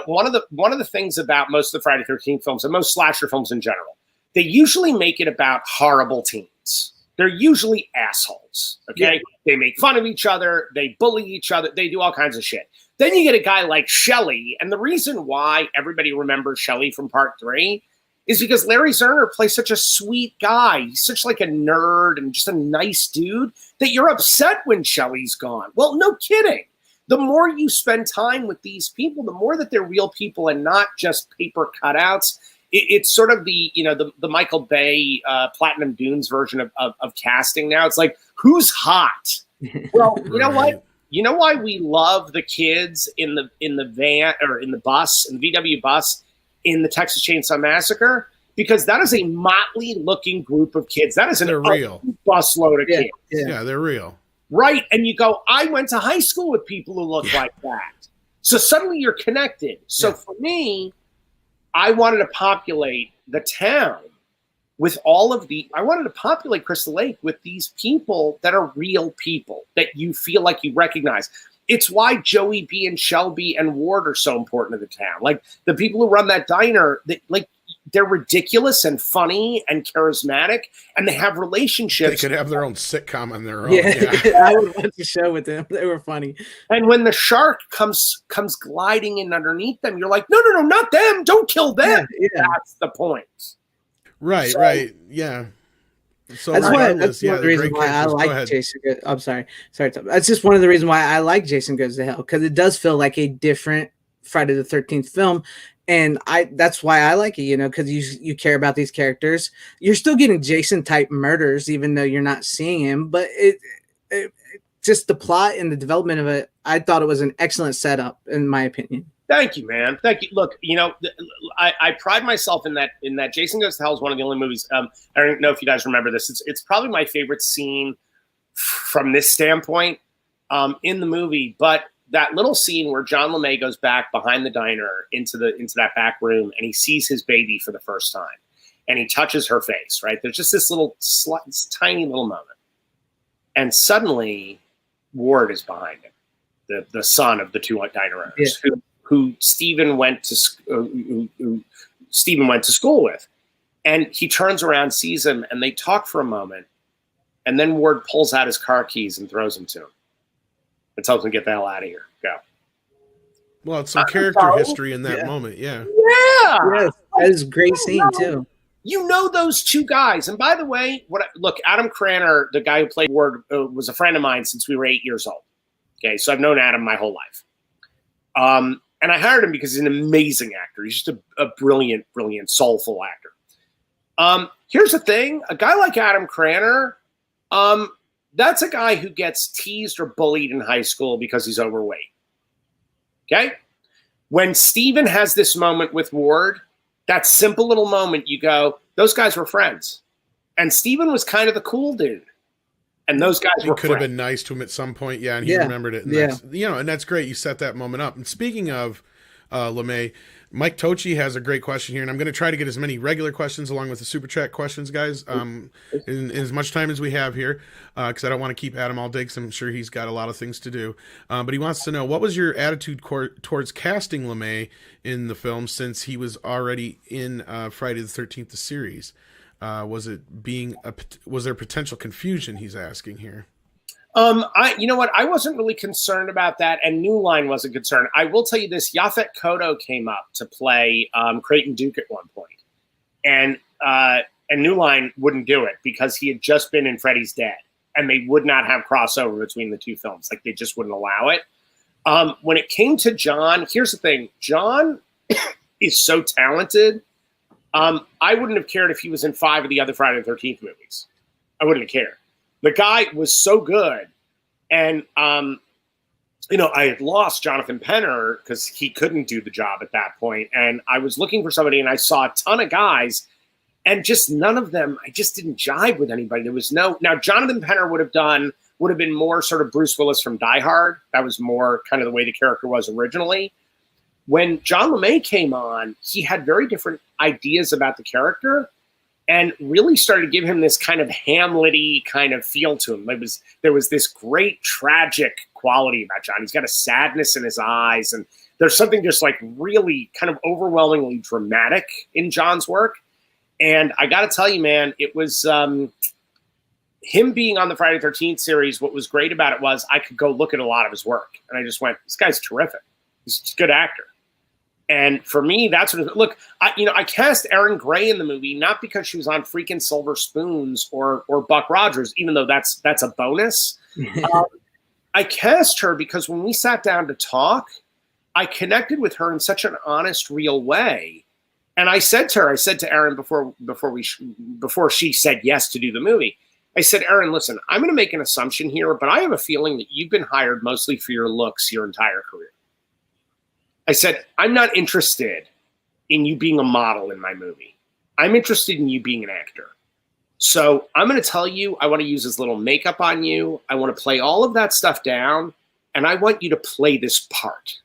one of the things about most of the Friday the 13th films and most slasher films in general, they usually make it about horrible teens. They're usually assholes. Okay. Yeah. They make fun of each other. They bully each other. They do all kinds of shit. Then you get a guy like Shelley. And the reason why everybody remembers Shelley from part 3 is because Larry Zerner plays such a sweet guy. He's such like a nerd and just a nice dude that you're upset when Shelley's gone. Well, no kidding. The more you spend time with these people, the more that they're real people and not just paper cutouts. It's sort of the Michael Bay Platinum Dunes version of casting now. It's like, who's hot? Well, you know what? You know why we love the kids in the van or in the bus, in the VW bus, in the Texas Chainsaw Massacre? Because that is a motley looking group of kids. That is real busload of kids. Yeah, they're real. Right. And you go, I went to high school with people who look like that. So suddenly you're connected. So for me, I wanted to populate the town with I wanted to populate Crystal Lake with these people that are real people that you feel like you recognize. It's why Joey B and Shelby and Ward are so important to the town. Like the people who run that diner, they're ridiculous and funny and charismatic, and they have relationships. They could have their own sitcom on their own. Yeah. I would watch the show with them. They were funny. And when the shark comes gliding in underneath them, you're like, no, not them. Don't kill them. Yeah. That's the point. Right, right. Yeah. So that's one of the reasons why I like Jason. I'm sorry. That's just one of the reasons why I like Jason Goes to Hell, because it does feel like a different Friday the 13th film. And that's why I like it, because you care about these characters. You're still getting Jason type murders, even though you're not seeing him. But it just the plot and the development of it, I thought it was an excellent setup, in my opinion. Thank you, man. Thank you. Look, I pride myself in that Jason Goes to Hell is one of the only movies. I don't know if you guys remember this. It's probably my favorite scene from this standpoint in the movie. But that little scene where John LeMay goes back behind the diner into that back room and he sees his baby for the first time and he touches her face, right? There's just this tiny little moment. And suddenly Ward is behind him, the son of the two diner owners, who Stephen went to school with. And he turns around, sees him, and they talk for a moment. And then Ward pulls out his car keys and throws them to him. And tells him to get the hell out of here. Go. Well, it's some character history in that moment. Yeah. Yeah. Yes, that is a great scene too. You know those two guys. And by the way, look, Adam Cranner, the guy who played Ward, was a friend of mine since we were 8 years old. Okay, so I've known Adam my whole life. And I hired him because he's an amazing actor. He's just a brilliant, brilliant, soulful actor. Here's the thing. A guy like Adam Cranner, that's a guy who gets teased or bullied in high school because he's overweight. Okay? When Steven has this moment with Ward, that simple little moment, you go, those guys were friends. And Steven was kind of the cool dude. And those guys were could have been nice to him at some point. Yeah, and he remembered it. And and that's great. You set that moment up. And speaking of LeMay, Mike Tochi has a great question here, and I'm going to try to get as many regular questions along with the super chat questions, guys, in as much time as we have here, because I don't want to keep Adam all day, because I'm sure he's got a lot of things to do. But he wants to know, what was your attitude towards casting LeMay in the film, since he was already in Friday the 13th, the series? Was there potential confusion? He's asking here. You know what? I wasn't really concerned about that, and New Line wasn't concerned. I will tell you this: Yaphet Kotto came up to play Creighton Duke at one point, and New Line wouldn't do it because he had just been in Freddy's Dead, and they would not have crossover between the two films. Like, they just wouldn't allow it. When it came to John, here's the thing: John is so talented. I wouldn't have cared if he was in 5 of the other Friday the 13th movies. I wouldn't have cared. The guy was so good. And, I had lost Jonathan Penner because he couldn't do the job at that point. And I was looking for somebody, and I saw a ton of guys, and just none of them, I just didn't jive with anybody. There was now Jonathan Penner would have been more sort of Bruce Willis from Die Hard. That was more kind of the way the character was originally. When John LeMay came on, he had very different ideas about the character. and really started to give him this kind of Hamlet-y kind of feel to him. There was this great tragic quality about John. He's got a sadness in his eyes, and there's something just like really kind of overwhelmingly dramatic in John's work. And I got to tell you, man, it was him being on the Friday the 13th series. What was great about it was I could go look at a lot of his work, and I just went, this guy's terrific. He's a good actor. And for me, that's what. Look, I cast Erin Gray in the movie not because she was on freaking Silver Spoons or Buck Rogers, even though that's a bonus. I cast her because when we sat down to talk, I connected with her in such an honest, real way. And I said to Erin before she said yes to do the movie, I said, Erin, listen, I'm going to make an assumption here, but I have a feeling that you've been hired mostly for your looks your entire career. I said, I'm not interested in you being a model in my movie. I'm interested in you being an actor. So I'm going to tell you, I want to use as little makeup on you. I want to play all of that stuff down, and I want you to play this part.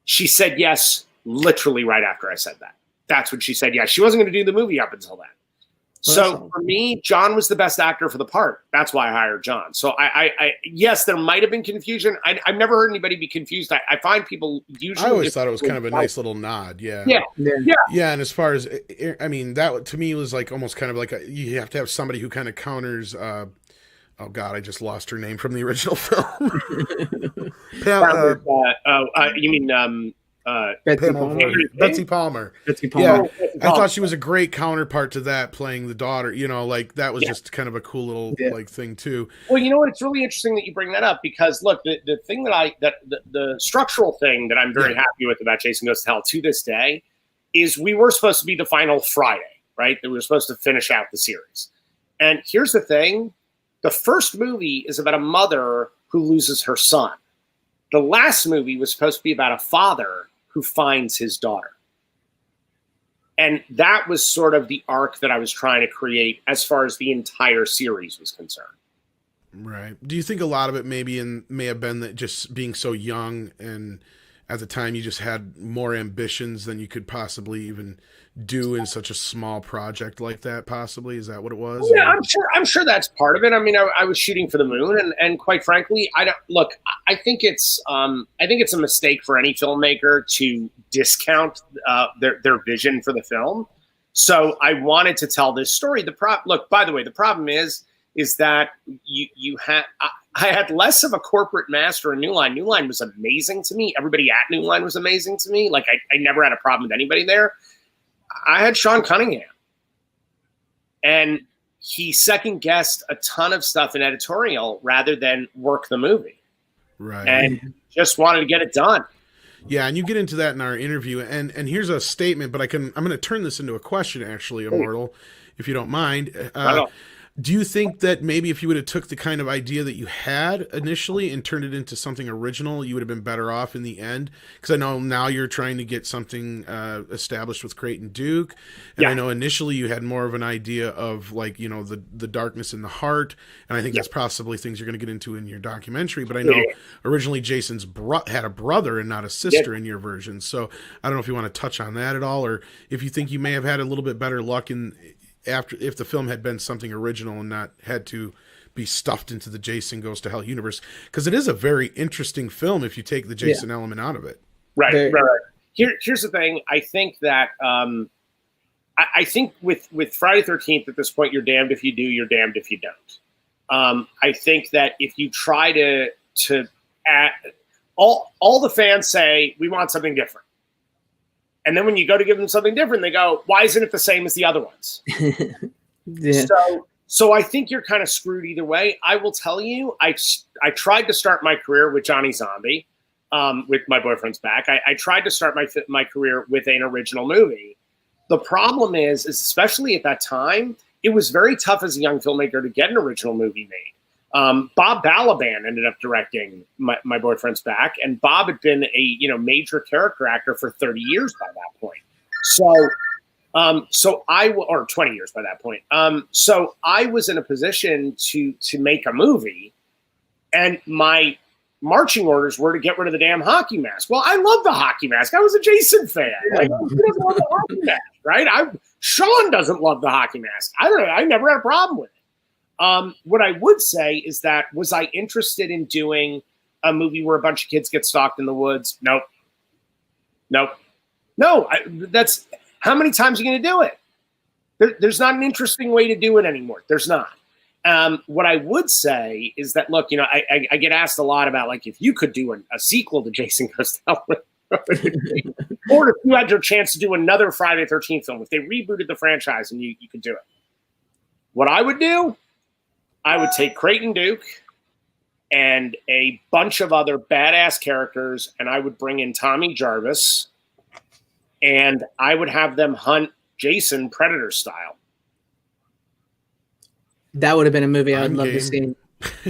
She said yes, literally right after I said that. That's when she said yes. She wasn't going to do the movie up until then. So for me, John was the best actor for the part. That's why I hired John. So I yes, there might have been confusion. I've never heard anybody be confused. I find people usually. I always thought it was kind of a nice little nod. Yeah. And as far as, I mean, that to me was like almost kind of like you have to have somebody who kind of counters. Oh God, I just lost her name from the original film. You mean? Betsy Palmer. Yeah, I thought she was a great counterpart to that, playing the daughter. Like that was just kind of a cool little like thing too. Well, you know what? It's really interesting that you bring that up because look, the thing the structural thing that I'm very happy with about Jason Goes to Hell to this day is we were supposed to be the final Friday, right? That we were supposed to finish out the series. And here's the thing: the first movie is about a mother who loses her son. The last movie was supposed to be about a father who finds his daughter. And that was sort of the arc that I was trying to create as far as the entire series was concerned. Right. Do you think a lot of it may have been that just being so young and at the time you just had more ambitions than you could possibly even do in such a small project like that, possibly? Is that what it was? Yeah, I'm sure that's part of it. I mean, I was shooting for the moon, and quite frankly, I think it's a mistake for any filmmaker to discount their vision for the film. So I wanted to tell this story. By the way, the problem is that I had less of a corporate master in New Line. New Line was amazing to me. Everybody at New Line was amazing to me. Like I never had a problem with anybody there. I had Sean Cunningham, and he second guessed a ton of stuff in editorial rather than work the movie. Right. And just wanted to get it done. Yeah, and you get into that in our interview, and here's a statement, but I'm going to turn this into a question, actually, Immortal, if you don't mind. Do you think that maybe if you would have took the kind of idea that you had initially and turned it into something original, you would have been better off in the end? Because I know now you're trying to get something established with Creighton Duke, and I know initially you had more of an idea of like the darkness in the heart, and I think that's possibly things you're going to get into in your documentary. But I know originally Jason's had a brother and not a sister in your version, so I don't know if you want to touch on that at all, or if you think you may have had a little bit better luck if the film had been something original and not had to be stuffed into the Jason Goes to Hell universe, because it is a very interesting film if you take the Jason element out of it. Right. Here's the thing. I think that I think with Friday the 13th at this point, you're damned if you do, you're damned if you don't. I think that if you try to add, all the fans say we want something different. And then when you go to give them something different, they go, why isn't it the same as the other ones? So I think you're kind of screwed either way. I will tell you, I tried to start my career with Johnny Zombie, with My Boyfriend's Back. I tried to start my career with an original movie. The problem is especially at that time, it was very tough as a young filmmaker to get an original movie made. Bob Balaban ended up directing My Boyfriend's Back, and Bob had been a major character actor for 30 years by that point. Or 20 years by that point. So I was in a position to make a movie, and my marching orders were to get rid of the damn hockey mask. Well, I love the hockey mask. I was a Jason fan. Like, who doesn't love the hockey mask, right? Sean doesn't love the hockey mask. I don't know. I never had a problem with it. What I would say is that, was I interested in doing a movie where a bunch of kids get stalked in the woods? Nope. No. That's, how many times are you going to do it? There's not an interesting way to do it anymore. There's not. What I would say is that, look, I get asked a lot about, like, if you could do a sequel to Jason Goes to Hell, or if you had your chance to do another Friday the 13th film, if they rebooted the franchise and you could do it. What I would do, I would take Creighton Duke and a bunch of other badass characters, and I would bring in Tommy Jarvis, and I would have them hunt Jason Predator style. That would have been a movie I would love to see.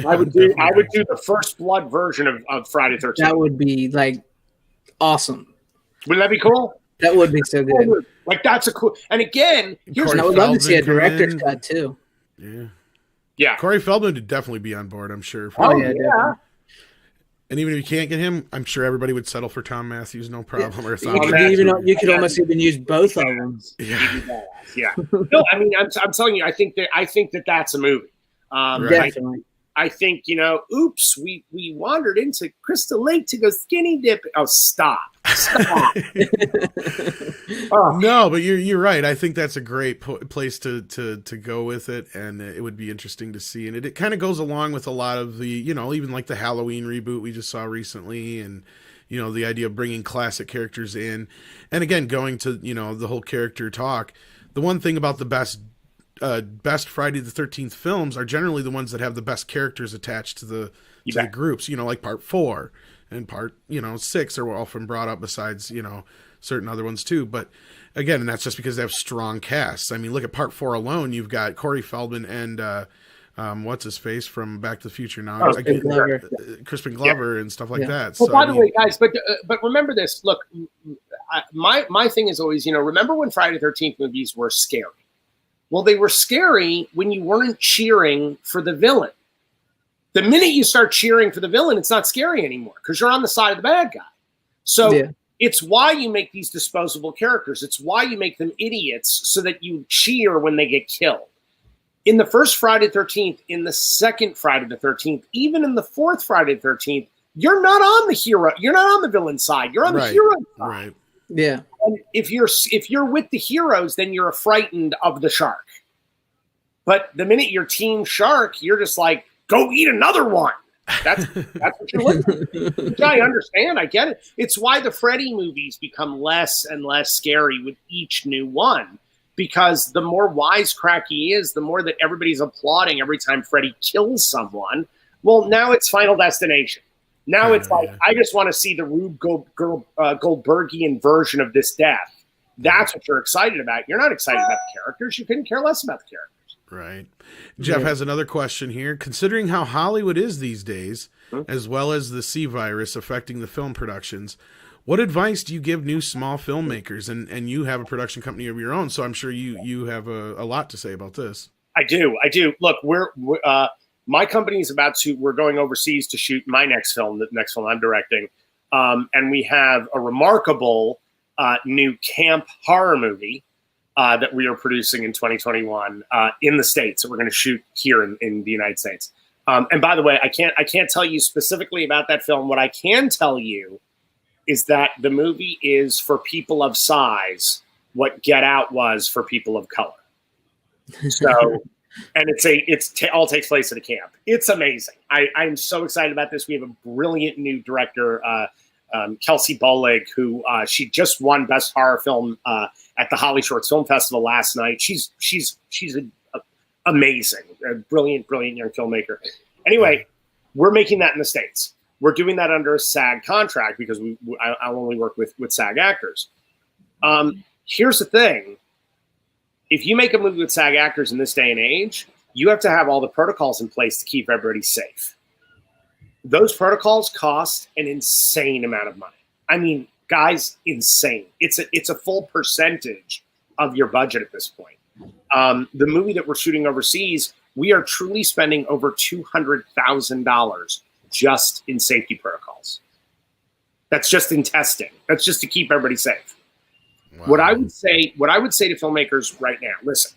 I would do the First Blood version of Friday the 13th. That would be like awesome. Wouldn't that be cool? That would be so good. Like, that's a cool. And again, I would love to see a director's cut too. Yeah. Corey Feldman would definitely be on board, I'm sure. Yeah. And even if you can't get him, I'm sure everybody would settle for Tom Matthews, no problem. Or you could almost even use both of them. Yeah. No, I mean, I'm telling you, I think that that's a movie. Definitely. I think, oops, we wandered into Crystal Lake to go skinny dip. Oh, stop. No, but you're right. I think that's a great place to go with it, and it would be interesting to see. And it kind of goes along with a lot of the, even like the Halloween reboot we just saw recently, and the idea of bringing classic characters in, and again going to the whole character talk. The one thing about the best Friday the 13th films are generally the ones that have the best characters attached to the groups, like part 4 and part 6 are often brought up, besides certain other ones too. But again, and that's just because they have strong casts. I mean, look at part 4 alone. You've got Corey Feldman and what's his face from Back to the Future now, Crispin Glover and stuff like that. Well, by the way, guys, but remember this. Look, my thing is always, remember when Friday the 13th movies were scary? Well, they were scary when you weren't cheering for the villain. The minute you start cheering for the villain, it's not scary anymore because you're on the side of the bad guy. So it's why you make these disposable characters. It's why you make them idiots so that you cheer when they get killed. In the first Friday the 13th, in the second Friday the 13th, even in the fourth Friday the 13th, you're not on the hero. You're not on the villain side. You're on the hero side. Right. Yeah. And if you're with the heroes, then you're frightened of the shark. But the minute you're team shark, you're just like, go eat another one. That's what you're looking at. Which I understand. I get it. It's why the Freddy movies become less and less scary with each new one. Because the more wisecrack he is, the more that everybody's applauding every time Freddy kills someone. Well, now it's Final Destination. Now it's like, I just want to see the Rube Goldbergian version of this death. That's what you're excited about. You're not excited about the characters. You couldn't care less about the characters. Right. Jeff has another question here. Considering how Hollywood is these days, as well as the C virus affecting the film productions, what advice do you give new small filmmakers? And you have a production company of your own, so I'm sure you have a lot to say about this. I do. Look, my company is we're going overseas to shoot my next film, the next film I'm directing. And we have a remarkable new camp horror movie that we are producing in 2021 in the States. So we're going to shoot here in the United States. And by the way, I can't tell you specifically about that film. What I can tell you is that the movie is for people of size what Get Out was for people of color. So, and all takes place at a camp. It's amazing. I'm so excited about this. We have a brilliant new director, Kelsey Bolig, who she just won Best Horror Film at the Holly Shorts Film Festival last night. She's amazing, a brilliant young filmmaker. Anyway, we're making that in the States. We're doing that under a SAG contract because I only work with SAG actors. Here's the thing. If you make a movie with SAG actors in this day and age, you have to have all the protocols in place to keep everybody safe. Those protocols cost an insane amount of money. I mean, guys, insane. It's a full percentage of your budget at this point. The movie that we're shooting overseas, we are truly spending over $200,000 just in safety protocols. That's just in testing. That's just to keep everybody safe. Wow. What I would say to filmmakers right now, listen,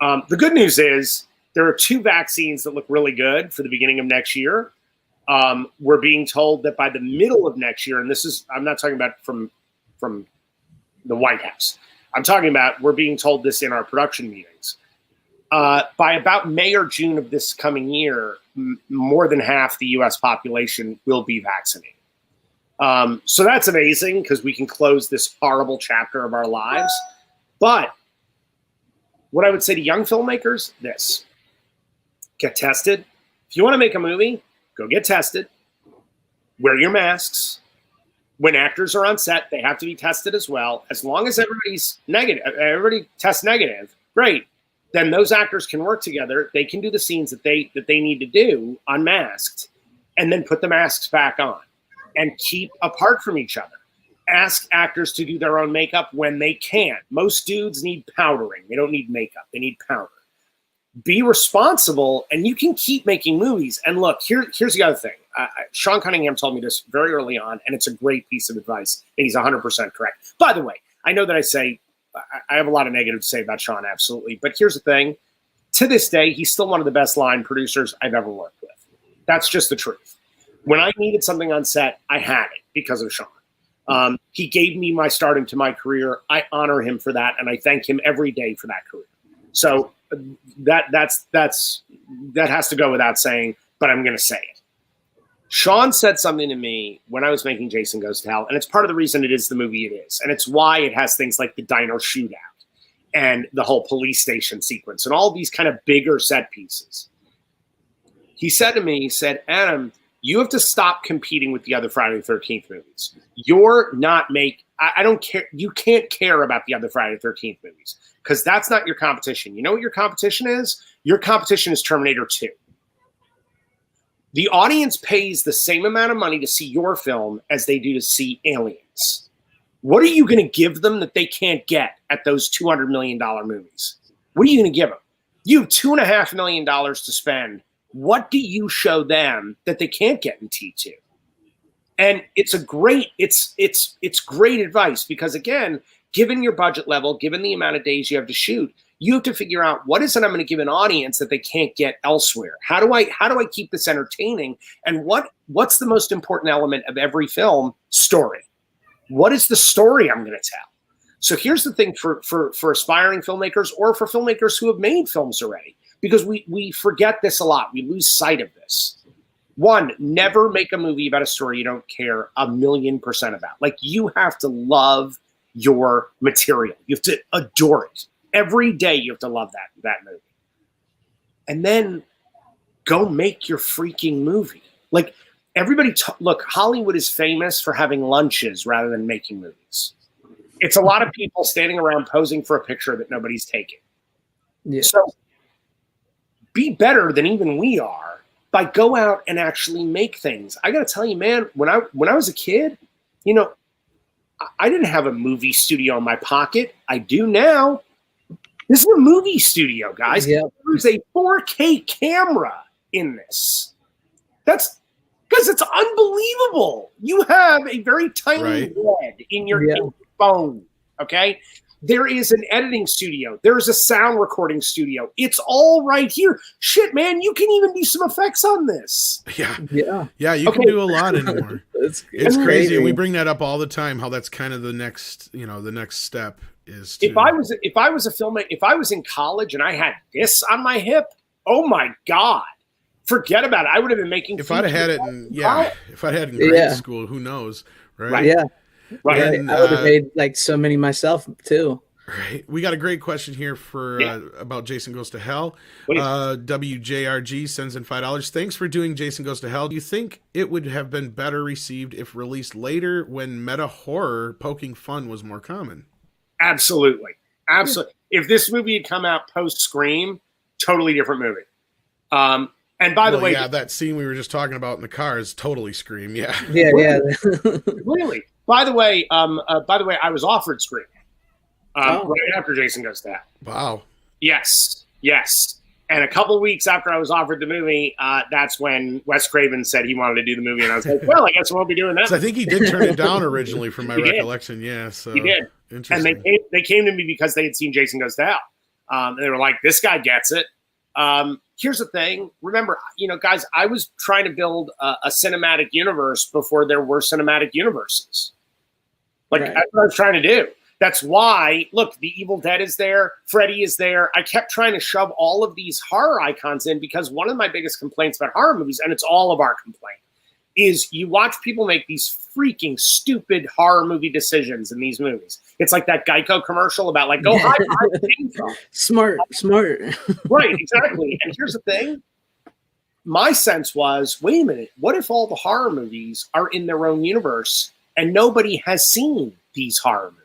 the good news is there are 2 vaccines that look really good for the beginning of next year. We're being told that by the middle of next year, and I'm not talking about from the White House. I'm talking about, we're being told this in our production meetings. By about May or June of this coming year, more than half the U.S. population will be vaccinated. So that's amazing because we can close this horrible chapter of our lives. But what I would say to young filmmakers, get tested. If you want to make a movie, go get tested. Wear your masks. When actors are on set, they have to be tested as well. As long as everybody's negative, everybody tests negative, great. Then those actors can work together. They can do the scenes that they need to do unmasked, and then put the masks back on and keep apart from each other. Ask actors to do their own makeup when they can. Most dudes need powdering. They don't need makeup. They need powder. Be responsible, and you can keep making movies. And look, here's the other thing. Sean Cunningham told me this very early on, and it's a great piece of advice, and he's 100% correct. By the way, I know that I have a lot of negative to say about Sean, absolutely. But here's the thing. To this day, he's still one of the best line producers I've ever worked with. That's just the truth. When I needed something on set, I had it because of Sean. He gave me my start into my career. I honor him for that, and I thank him every day for that career. So that has to go without saying, but I'm going to say it. Sean said something to me when I was making Jason Goes to Hell, and it's part of the reason it is the movie it is, and it's why it has things like the diner shootout and the whole police station sequence and all these kind of bigger set pieces. He said to me, Adam, you have to stop competing with the other Friday the 13th movies. You're not I don't care. You can't care about the other Friday the 13th movies because that's not your competition. You know what your competition is? Your competition is Terminator 2. The audience pays the same amount of money to see your film as they do to see Aliens. What are you going to give them that they can't get at those $200 million movies? What are you going to give them? You have $2.5 million to spend. What do you show them that they can't get in T2? And it's great advice because, again, given your budget level, given the amount of days you have to shoot, you have to figure out what is it I'm going to give an audience that they can't get elsewhere. How do I keep this entertaining? And what's the most important element of every film? Story. What is the story I'm going to tell? So here's the thing for aspiring filmmakers or for filmmakers who have made films already, because we forget this a lot. We lose sight of this. One, never make a movie about a story you don't care 1,000,000% about. Like, you have to love your material. You have to adore it. Every day you have to love that movie. And then go make your freaking movie. Like, everybody, look, Hollywood is famous for having lunches rather than making movies. It's a lot of people standing around posing for a picture that nobody's taking. Yeah. So be better than even we are by go out and actually make things. I got to tell you, man, when I was a kid, I didn't have a movie studio in my pocket. I do now. This is a movie studio, guys. Yep. There's a 4K camera in this. That's because it's unbelievable. You have a very tiny LED in your phone, okay? There is an editing studio. There's a sound recording studio. It's all right here. Shit, man, you can even do some effects on this. Yeah, you can do a lot anymore. It's crazy. And we bring that up all the time, how that's kind of the next step. If I was a filmmaker, if I was in college and I had this on my hip, oh my God, forget about it. I would have been making. If I'd had it in grade school, who knows, right? Yeah, right. And, I would have made like so many myself too. Right. We got a great question here for about Jason Goes to Hell. WJRG sends in $5. Thanks for doing Jason Goes to Hell. Do you think it would have been better received if released later when meta horror poking fun was more common? Absolutely. If this movie had come out post Scream, totally different movie. And by the way, that scene we were just talking about in the car is totally Scream. Yeah. Really. By the way, I was offered Scream right after Jason Goes to Hell. Wow. Yes. And a couple of weeks after I was offered the movie, that's when Wes Craven said he wanted to do the movie, and I was like, "Well, I guess we won't be doing that." So I think he did turn it down originally, from my recollection. Yeah, so he did. Interesting. And they came to me because they had seen Jason Goes to Hell. And they were like, "This guy gets it." Here's the thing. Remember, guys, I was trying to build a cinematic universe before there were cinematic universes. That's what I was trying to do. That's why, look, the Evil Dead is there. Freddy is there. I kept trying to shove all of these horror icons in because one of my biggest complaints about horror movies, and it's all of our complaint, is you watch people make these freaking stupid horror movie decisions in these movies. It's like that Geico commercial about like, go hide behind the chainsaw. Smart. Right, exactly. And here's the thing. My sense was, wait a minute, what if all the horror movies are in their own universe and nobody has seen these horror movies?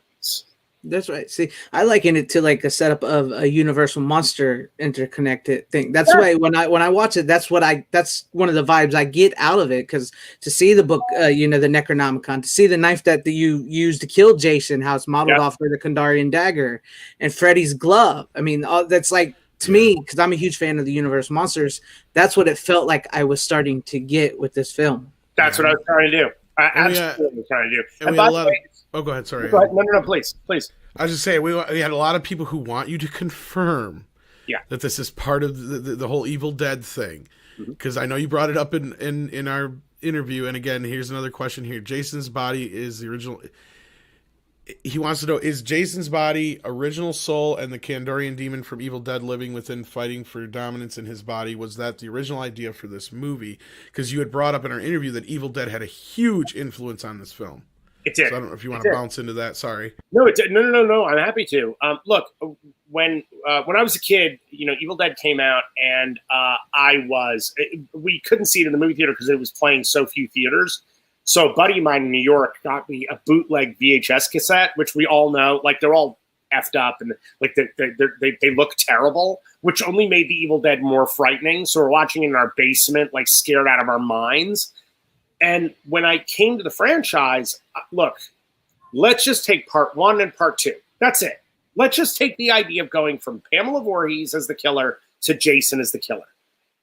That's right. See, I liken it to like a setup of a Universal monster interconnected thing. That's why when I watch it, that's one of the vibes I get out of it. Because to see the book, the Necronomicon, to see the knife that you used to kill Jason, how it's modeled off of the Kandarian dagger, and Freddy's glove. I mean, that's like, to me, because I'm a huge fan of the Universal monsters, that's what it felt like I was starting to get with this film. That's what I was trying to do. Absolutely trying to do. And by the way, go ahead. Sorry. Go ahead. No, please. I was just saying, we had a lot of people who want you to confirm that this is part of the whole Evil Dead thing. Because I know you brought it up in our interview. And again, here's another question here. Jason's body is the original. He wants to know, is Jason's body original soul and the Kandarian demon from Evil Dead living within, fighting for dominance in his body? Was that the original idea for this movie? Because you had brought up in our interview that Evil Dead had a huge influence on this film. It did. So I don't know if you want to bounce into that. Sorry. No, it did. No. I'm happy to. Look, when I was a kid, Evil Dead came out, and we couldn't see it in the movie theater because it was playing so few theaters. So a buddy of mine in New York got me a bootleg VHS cassette, which we all know, like they're all effed up and like they look terrible, which only made the Evil Dead more frightening. So we're watching it in our basement, like scared out of our minds. And when I came to the franchise, look, let's just take part 1 and part 2. That's it. Let's just take the idea of going from Pamela Voorhees as the killer to Jason as the killer.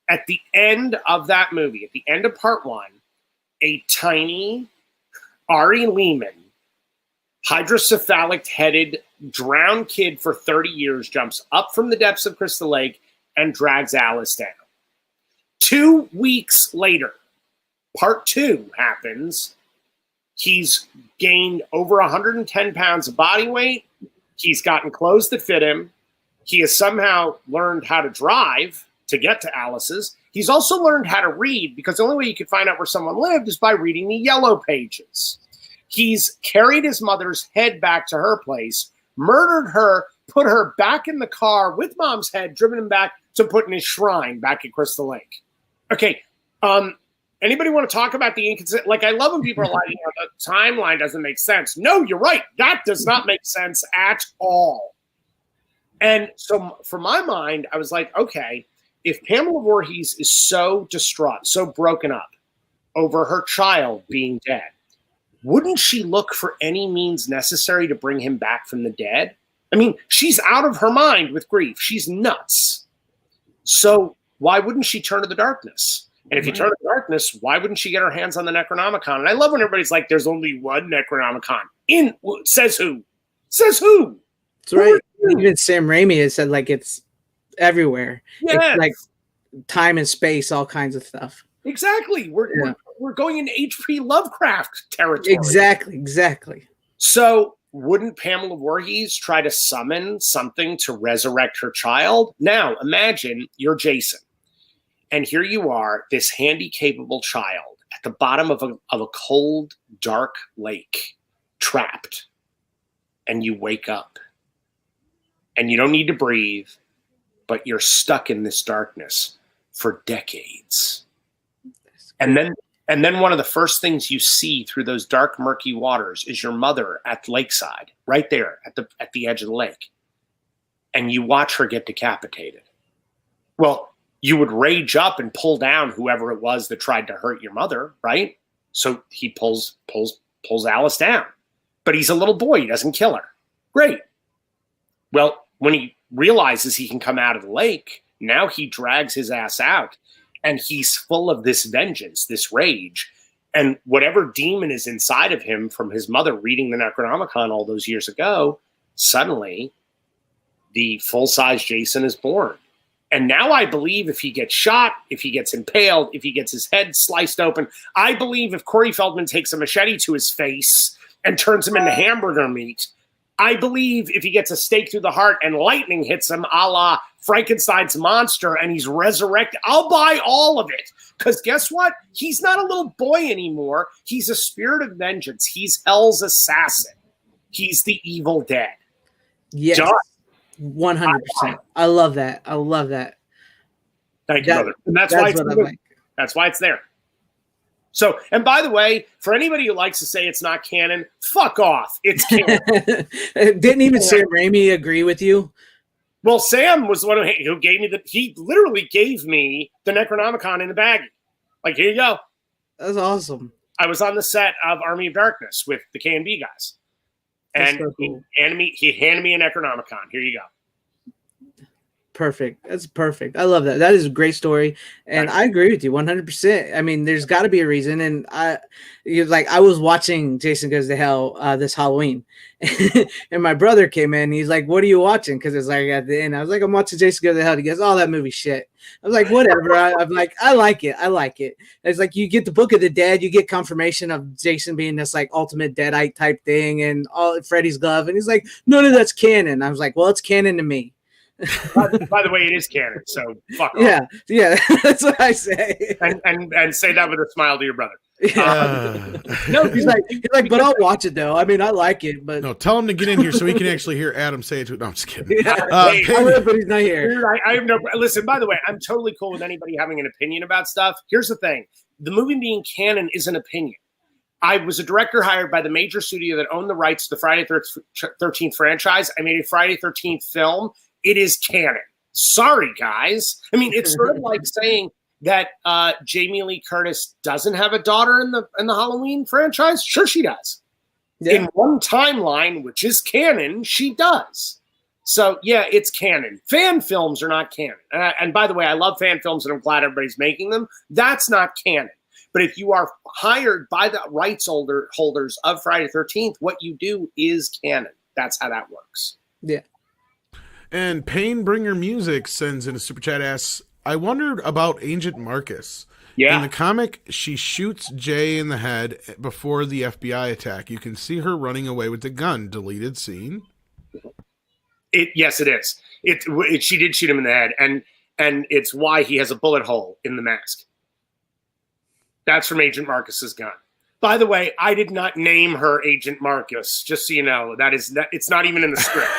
At the end of that movie, at the end of part 1, a tiny Ari Lehman, hydrocephalic-headed, drowned kid for 30 years jumps up from the depths of Crystal Lake and drags Alice down. 2 weeks later, part 2 happens. He's gained over 110 pounds of body weight. He's gotten clothes that fit him. He has somehow learned how to drive to get to Alice's. He's also learned how to read, because the only way you could find out where someone lived is by reading the yellow pages. He's carried his mother's head back to her place, murdered her, put her back in the car with mom's head, driven him back to put in his shrine back at Crystal Lake. Okay, anybody want to talk about the inconsistent? Like, I love when people are like, the timeline doesn't make sense. No, you're right. That does not make sense at all. And so, for my mind, I was like, okay, if Pamela Voorhees is so distraught, so broken up over her child being dead, wouldn't she look for any means necessary to bring him back from the dead? I mean, she's out of her mind with grief. She's nuts. So why wouldn't she turn to the darkness? And if you turn to the darkness, why wouldn't she get her hands on the Necronomicon? And I love when everybody's like, there's only one Necronomicon. Says who? Says who? That's right. Even Sam Raimi has said, like, it's everywhere. Yeah. Like time and space, all kinds of stuff. Exactly. We're going into H.P. Lovecraft territory. Exactly. So wouldn't Pamela Voorhees try to summon something to resurrect her child? Now, imagine you're Jason, and here you are, this handy-capable child at the bottom of a cold, dark lake, trapped, and you wake up, and you don't need to breathe, but you're stuck in this darkness for decades. And then one of the first things you see through those dark, murky waters is your mother at lakeside, right there at the edge of the lake. And you watch her get decapitated. Well, you would rage up and pull down whoever it was that tried to hurt your mother, right? So he pulls Alice down. But he's a little boy. He doesn't kill her. Great. Well, when he realizes he can come out of the lake, Now he drags his ass out, and he's full of this vengeance, this rage. And whatever demon is inside of him from his mother reading the Necronomicon all those years ago, suddenly the full-size Jason is born. And now I believe if he gets shot, if he gets impaled, if he gets his head sliced open, I believe if Corey Feldman takes a machete to his face and turns him into hamburger meat, I believe if he gets a stake through the heart and lightning hits him a la Frankenstein's monster and he's resurrected, I'll buy all of it. Because guess what? He's not a little boy anymore. He's a spirit of vengeance. He's hell's assassin. He's the evil dead. Yes. Done. 100%. I love that. I love that. Thank you, brother. And that's why it's like. That's why it's there. So, and by the way, for anybody who likes to say it's not canon, fuck off. It's canon. Didn't even Sam Raimi agree with you? Well, Sam was the one who gave me he literally gave me the Necronomicon in the bag. Like, here you go. That's awesome. I was on the set of Army of Darkness with the K&B guys. And so cool. he handed me a Necronomicon. Here you go. Perfect. That's perfect. I love that. That is a great story. And I agree with you 100%. I mean, there's got to be a reason. And I was watching Jason Goes to Hell this Halloween. And my brother came in. He's like, what are you watching? Because it's like at the end. I was like, I'm watching Jason Goes to Hell. He goes, oh, that movie shit. I was like, whatever. I'm like, I like it. I like it. It's like you get the Book of the Dead. You get confirmation of Jason being this like ultimate Deadite type thing and all Freddy's glove. And he's like, none of that's canon. I was like, well, it's canon to me. By the way, it is canon, so fuck off. Yeah, that's what I say. And say that with a smile to your brother. No, he's like, but I'll watch it though. I mean, I like it, but no, tell him to get in here so he can actually hear Adam say it to it. No, I'm just kidding. But he's not here. Dude, I have no. Listen, by the way, I'm totally cool with anybody having an opinion about stuff. Here's the thing: the movie being canon is an opinion. I was a director hired by the major studio that owned the rights to the Friday 13th franchise. I made a Friday 13th film. It is canon. Sorry, guys. I mean, it's sort of like saying that Jamie Lee Curtis doesn't have a daughter in the Halloween franchise. Sure, she does. Yeah. In one timeline, which is canon, she does. So, yeah, it's canon. Fan films are not canon. And by the way, I love fan films, and I'm glad everybody's making them. That's not canon. But if you are hired by the rights holders of Friday the 13th, what you do is canon. That's how that works. Yeah. And Painbringer Music sends in a super chat, asks, I wondered about Agent Marcus. Yeah. In the comic, she shoots Jay in the head before the FBI attack. You can see her running away with the gun. Deleted scene. Yes, it is. She did shoot him in the head, and it's why he has a bullet hole in the mask. That's from Agent Marcus's gun. By the way, I did not name her Agent Marcus, just so you know. It's not even in the script.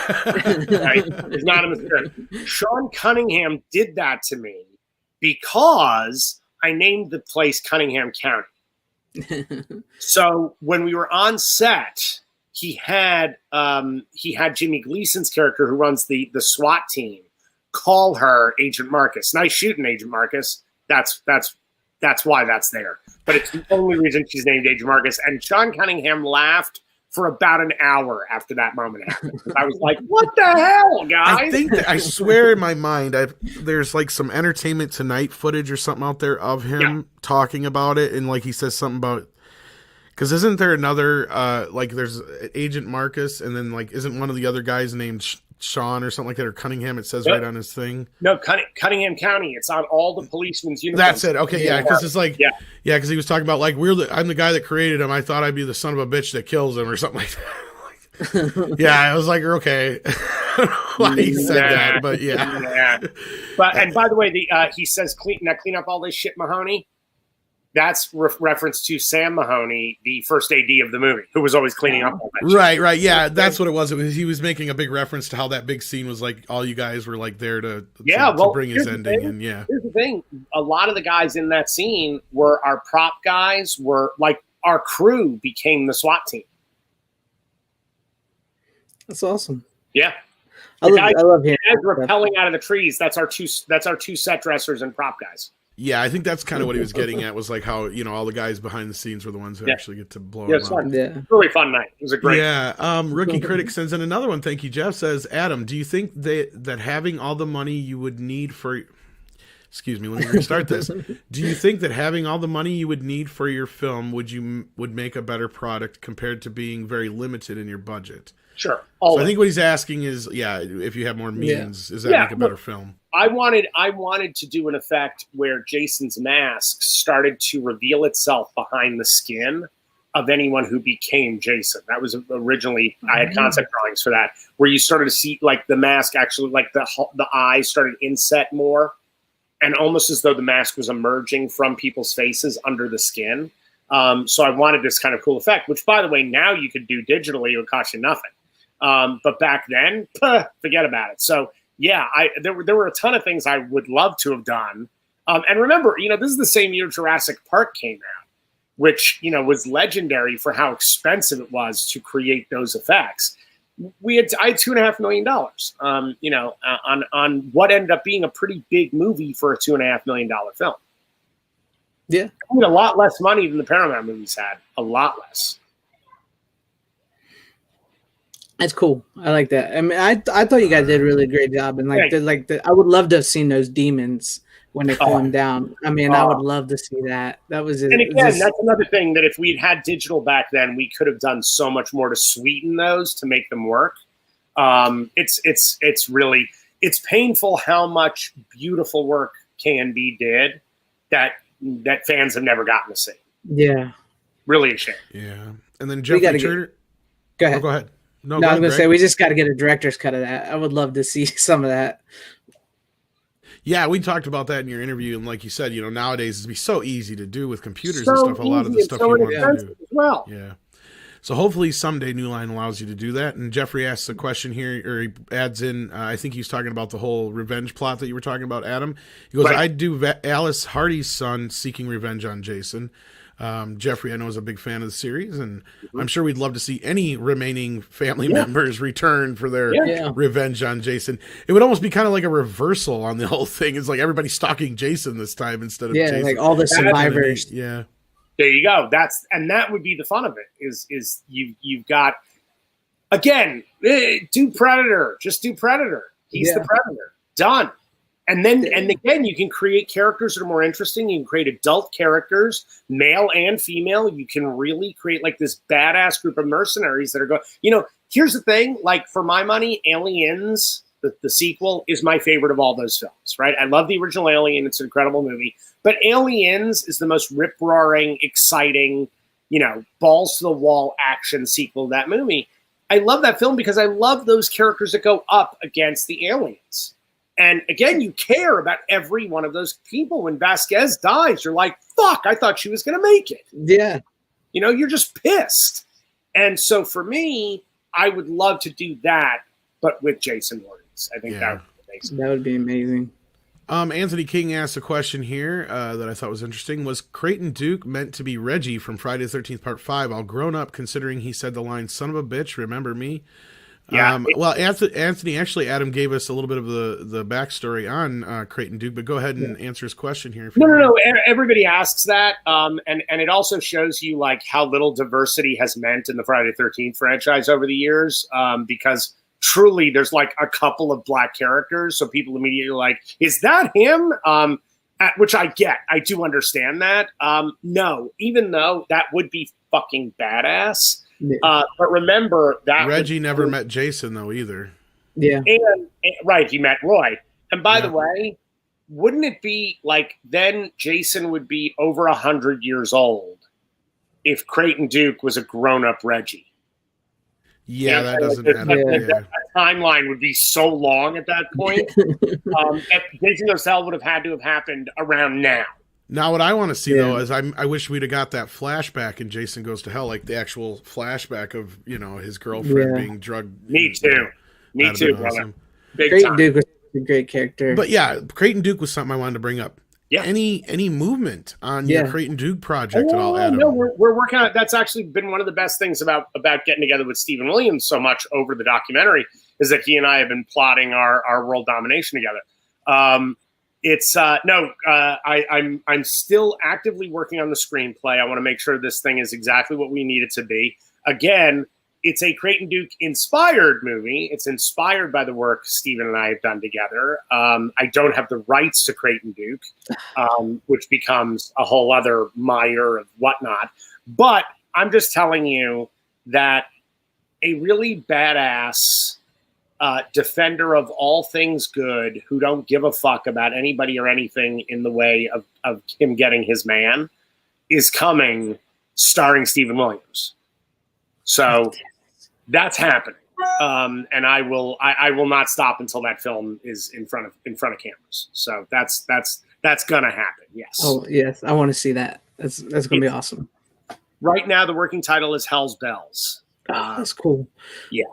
Right? It's not in the script. Sean Cunningham did that to me because I named the place Cunningham County. So when we were on set, he had Jimmy Gleason's character, who runs the SWAT team, call her Agent Marcus. Nice shooting, Agent Marcus. That's why that's there. But it's the only reason she's named Agent Marcus. And Sean Cunningham laughed for about an hour after that moment happened. I was like, what the hell, guys? I swear in my mind, there's like some Entertainment Tonight footage or something out there of him talking about it. And like he says something about, because isn't there another, like there's Agent Marcus, and then like isn't one of the other guys named Sean or something like that, or Cunningham, it says right on his thing. No, Cunningham County. It's on all the policemen's uniforms. That's it. Okay, yeah, because it's like, because he was talking about like I'm the guy that created him. I thought I'd be the son of a bitch that kills him or something like that. Yeah, I was like, okay, why he said that, but yeah. But and by the way, he says clean up all this shit, Mahoney. That's reference to Sam Mahoney, the first AD of the movie, who was always cleaning up all that shit. Right. Yeah, that's what it was. He was making a big reference to how that big scene was like all you guys were like there to bring his ending. And here's the thing. A lot of the guys in that scene were our prop guys, were like our crew became the SWAT team. That's awesome. Yeah. I love hearing guys rappelling out of the trees. That's our two set dressers and prop guys. Yeah, I think that's kind of what he was getting at, was like how, all the guys behind the scenes were the ones who actually get to blow him up. Fun. Yeah. Really fun night. It was a great. Yeah. Rookie Critic sends in another one. Thank you, Jeff. Says, Adam, do you think that having all the money you would need for... Excuse me, let me restart this. Do you think that having all the money you would need for your film would make a better product compared to being very limited in your budget? Sure. So I think what he's asking is, if you have more means, does that make a better film? I wanted to do an effect where Jason's mask started to reveal itself behind the skin of anyone who became Jason. That was originally, I had concept drawings for that, where you started to see like the mask actually, like the eyes started inset more, and almost as though the mask was emerging from people's faces under the skin. So I wanted this kind of cool effect, which, by the way, now you could do digitally. It would cost you nothing. But back then, forget about it. So, yeah, there were a ton of things I would love to have done. And remember, this is the same year Jurassic Park came out, which, was legendary for how expensive it was to create those effects. I had $2.5 million, on what ended up being a pretty big movie for a $2.5 million film. Yeah. I mean, a lot less money than the Paramount movies had. A lot less. That's cool. I like that. I mean, I thought you guys did a really great job, and I would love to have seen those demons when they calm down. I mean, I would love to see that. That was it. And again, that's another thing that if we'd had digital back then, we could have done so much more to sweeten those to make them work. It's really painful how much beautiful work K&B did that fans have never gotten to see. Yeah, really a shame. Yeah, and then Jeffrey Turner. Go ahead. Go ahead. No, I was going to say we just got to get a director's cut of that. I would love to see some of that. Yeah, we talked about that in your interview, and like you said, nowadays it'd be so easy to do with computers and stuff. A lot of the stuff you want to do. Well, yeah. So hopefully someday New Line allows you to do that. And Jeffrey asks a question here, or he adds in, I think he's talking about the whole revenge plot that you were talking about, Adam. He goes, I'd do Alice Hardy's son seeking revenge on Jason. Jeffrey, I know, is a big fan of the series, and I'm sure we'd love to see any remaining family members return for their revenge on Jason. It would almost be kind of like a reversal on the whole thing. It's like everybody stalking Jason this time instead of Jason. Like all the survivors. Yeah. There you go. That would be the fun of it. Is you've got, again, do Predator. Just do Predator. He's the Predator. Done. And again, you can create characters that are more interesting. You can create adult characters, male and female. You can really create like this badass group of mercenaries that are going. Here's the thing. Like, for my money, Aliens, the sequel, is my favorite of all those films. Right? I love the original Alien. It's an incredible movie. But Aliens is the most rip-roaring, exciting, balls to the wall action sequel to that movie. I love that film because I love those characters that go up against the aliens. And again, you care about every one of those people. When Vasquez dies, you're like, fuck, I thought she was going to make it. Yeah. You're just pissed. And so for me, I would love to do that, but with Jason Voorhees. I think that would be amazing. That would be amazing. Anthony King asked a question here that I thought was interesting. Was Creighton Duke meant to be Reggie from Friday the 13th Part 5, all grown up, considering he said the line, son of a bitch, remember me? Yeah. Well, Anthony, actually, Adam gave us a little bit of the backstory on Creighton Duke, but go ahead and answer his question here. No. Everybody asks that, and it also shows you like how little diversity has meant in the Friday the 13th franchise over the years, because truly there's like a couple of black characters, so people immediately are like, is that him? Which I get. I do understand that. No, even though that would be fucking badass. But remember that Reggie never met Jason though either. Yeah. And right, he met Roy. And by the way, wouldn't it be like then Jason would be over 100 years old if Creighton Duke was a grown-up Reggie? Yeah, that doesn't add up. That timeline would be so long at that point. Jason Goes to Hell would have had to have happened around now. Now, what I want to see, though, is I wish we'd have got that flashback in Jason Goes to Hell, like the actual flashback of, his girlfriend being drugged. Me too. Me too, brother. Awesome. Creighton Duke was a great character. But yeah, Creighton Duke was something I wanted to bring up. Yeah. Any movement on your Creighton Duke project at all, Adam? No, we're working on it. That's actually been one of the best things about getting together with Stephen Williams so much over the documentary, is that he and I have been plotting our world domination together. It's I'm still actively working on the screenplay. I want to make sure this thing is exactly what we need it to be. Again, it's a Creighton Duke inspired movie. It's inspired by the work Stephen and I have done together. I don't have the rights to Creighton Duke, which becomes a whole other mire of whatnot. But I'm just telling you that a really badass defender of all things good who don't give a fuck about anybody or anything in the way of him getting his man is coming, starring Stephen Williams. So that's happening. And I will not stop until that film is in front of cameras. So that's gonna happen. Yes. Oh yes, I want to see that. That's gonna be awesome. Right now, the working title is Hell's Bells. That's cool. Yeah.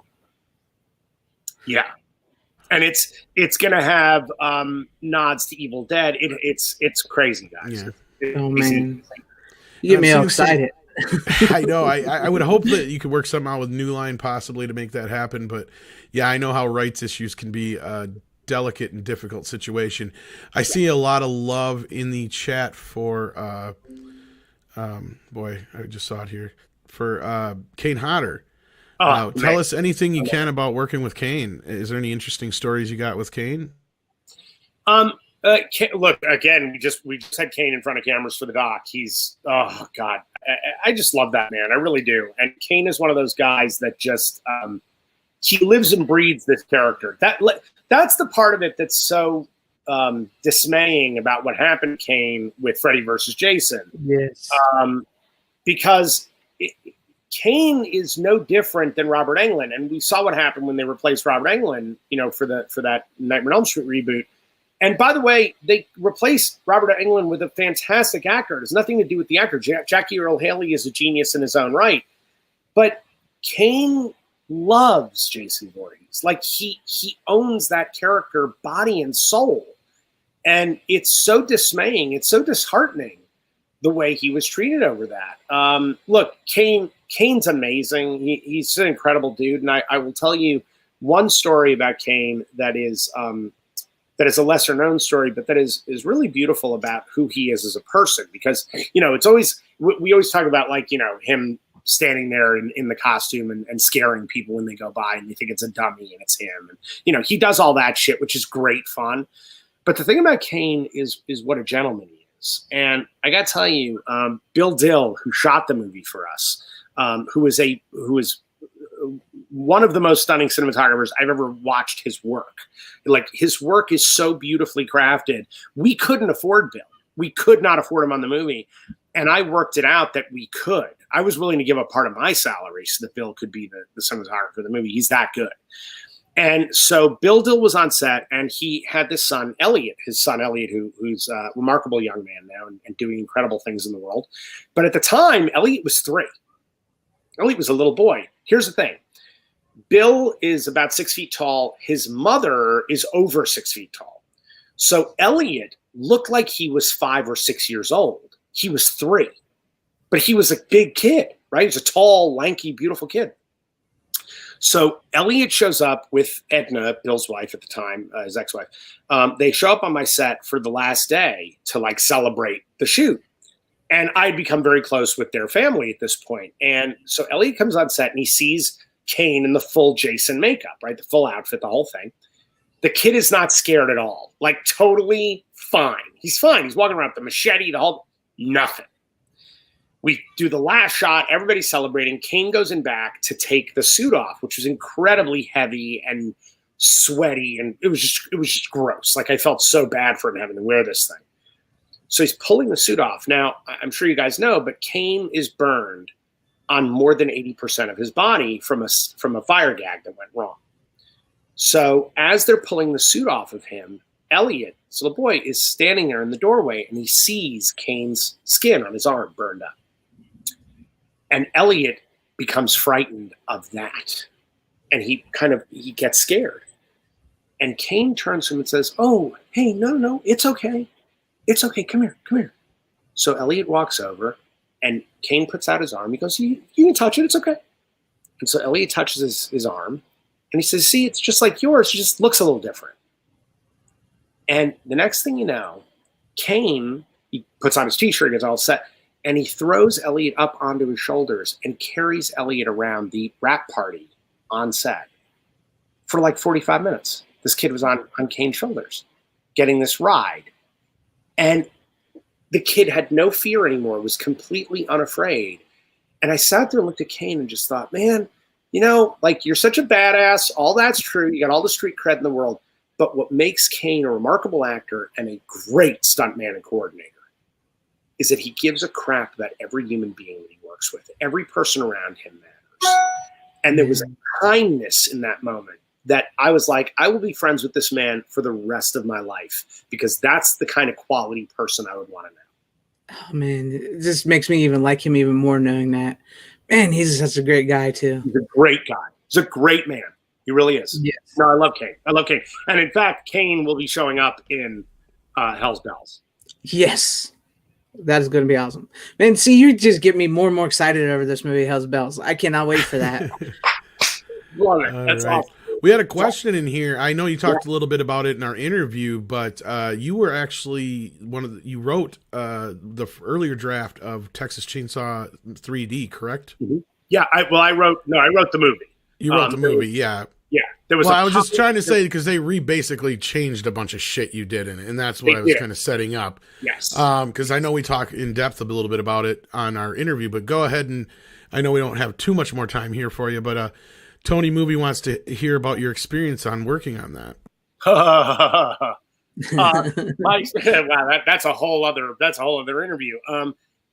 Yeah. And it's gonna have nods to Evil Dead. It's crazy, guys. Yeah. Oh man, you get me all excited. I know. I would hope that you could work something out with New Line possibly to make that happen. But yeah, I know how rights issues can be a delicate and difficult situation. I see a lot of love in the chat for boy, I just saw it here for Kane Hodder. Tell us anything you can about working with Kane. Is there any interesting stories you got with Kane? Look, again, we just had Kane in front of cameras for the doc. He's, oh God, I just love that man. I really do. And Kane is one of those guys that just, he lives and breathes this character. That's the part of it that's so dismaying about what happened to Kane with Freddy versus Jason. Yes. Because Kane is no different than Robert Englund, and we saw what happened when they replaced Robert Englund, for that Nightmare on Elm Street reboot. And by the way, they replaced Robert Englund with a fantastic actor. It has nothing to do with the actor. Jackie Earle Haley is a genius in his own right, but Kane loves Jason Voorhees. Like he owns that character body and soul, and it's so dismaying. It's so disheartening the way he was treated over that. Look, Kane's amazing. He's an incredible dude. And I will tell you one story about Kane that is a lesser known story, but that is really beautiful about who he is as a person. Because, it's always, we always talk about him standing there in the costume and scaring people when they go by and they think it's a dummy and it's him. And, he does all that shit, which is great fun. But the thing about Kane is what a gentleman he is. And I got to tell you, Bill Dill, who shot the movie for us, who is one of the most stunning cinematographers I've ever watched his work. Like, his work is so beautifully crafted. We couldn't afford Bill. We could not afford him on the movie. And I worked it out that we could. I was willing to give up part of my salary so that Bill could be the cinematographer of the movie. He's that good. And so Bill Dill was on set, and he had this son, Elliot, who's a remarkable young man now and doing incredible things in the world. But at the time, Elliot was 3. Elliot was a little boy. Here's the thing. Bill is about 6 feet tall. His mother is over 6 feet tall. So Elliot looked like he was 5 or 6 years old. He was 3. But he was a big kid, right? He was a tall, lanky, beautiful kid. So Elliot shows up with Edna, Bill's wife at the time, his ex-wife. They show up on my set for the last day to celebrate the shoot. And I'd become very close with their family at this point. And so Elliot comes on set and he sees Kane in the full Jason makeup, right? The full outfit, the whole thing. The kid is not scared at all. Totally fine. He's fine. He's walking around with the machete, the whole, nothing. We do the last shot. Everybody's celebrating. Kane goes in back to take the suit off, which was incredibly heavy and sweaty. And it was just gross. I felt so bad for him having to wear this thing. So he's pulling the suit off. Now, I'm sure you guys know, but Kane is burned on more than 80% of his body from a fire gag that went wrong. So as they're pulling the suit off of him, Elliot, this little boy, is standing there in the doorway, and he sees Kane's skin on his arm burned up. And Elliot becomes frightened of that. And he gets scared. And Kane turns to him and says, "Oh, hey, no, it's okay. It's okay. Come here. So Elliot walks over, and Kane puts out his arm. He goes, you can touch it. It's okay. And so Elliot touches his arm, and he says, "See, it's just like yours. It just looks a little different." And the next thing you know, Kane, he puts on his t-shirt, gets all set, and he throws Elliot up onto his shoulders and carries Elliot around the rap party on set for like 45 minutes. This kid was on Kane's shoulders, getting this ride. And the kid had no fear anymore, was completely unafraid. And I sat there and looked at Kane and just thought, man, you know, like, you're such a badass. All that's true. You got all the street cred in the world. But what makes Kane a remarkable actor and a great stuntman and coordinator is that he gives a crap about every human being that he works with. Every person around him matters. And there was a kindness in that moment that I was like, I will be friends with this man for the rest of my life, because that's the kind of quality person I would want to know. Oh, man, it just makes me even like him even more knowing that. Man, he's such a great guy, too. He's a great guy. He's a great man. He really is. Yes. No, I love Kane. I love Kane. And in fact, Kane will be showing up in Hell's Bells. Yes. That is going to be awesome. Man, see, you just get me more and more excited over this movie, Hell's Bells. I cannot wait for that. Love it. That's awesome. We had a question in here. I know you talked a little bit about it in our interview, but you were actually you wrote the earlier draft of Texas Chainsaw 3D, correct? Mm-hmm. Yeah. I wrote the movie. You wrote the movie, yeah. Yeah. I was just trying to say, because they basically changed a bunch of shit you did in it, and that's what I was kind of setting up. Yes. Because I know we talk in depth a little bit about it on our interview, but go ahead, and I know we don't have too much more time here for you, but Tony Movie wants to hear about your experience on working on that. Wow, that's a whole other interview.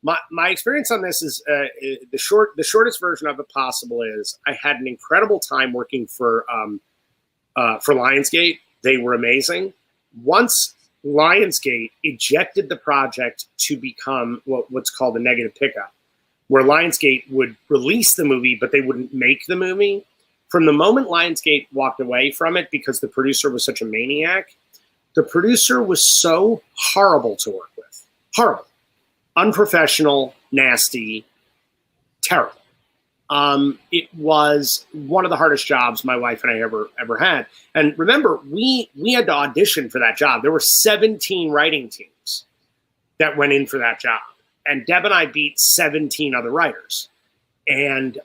My experience on this is the shortest version of it possible is I had an incredible time working for Lionsgate. They were amazing. Once Lionsgate ejected the project to become what's called a negative pickup, where Lionsgate would release the movie, but they wouldn't make the movie. From the moment Lionsgate walked away from it, because the producer was such a maniac, the producer was so horrible to work with. Horrible. Unprofessional, nasty, terrible. It was one of the hardest jobs my wife and I ever had. And remember, we had to audition for that job. There were 17 writing teams that went in for that job. And Deb and I beat 17 other writers. And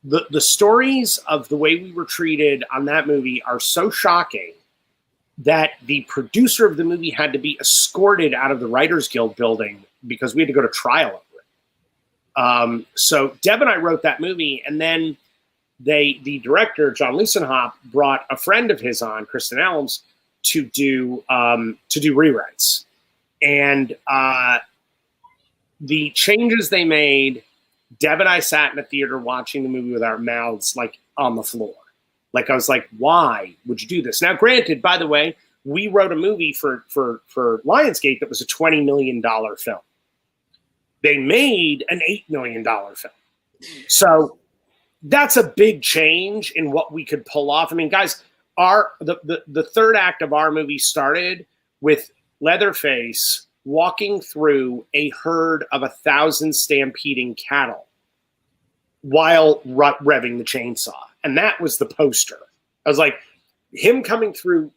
the stories of the way we were treated on that movie are so shocking that the producer of the movie had to be escorted out of the Writers Guild building because we had to go to trial over it. So Deb and I wrote that movie, and then the director, John Lusenhop, brought a friend of his on, Kristen Elms, to do rewrites. And the changes they made, Deb and I sat in the theater watching the movie with our mouths like on the floor. Like, I was like, why would you do this? Now, granted, by the way, we wrote a movie for Lionsgate that was a $20 million film. They made an $8 million film. So that's a big change in what we could pull off. I mean, guys, the third act of our movie started with Leatherface walking through a herd of 1,000 stampeding cattle while revving the chainsaw. And that was the poster. I was like, him coming through,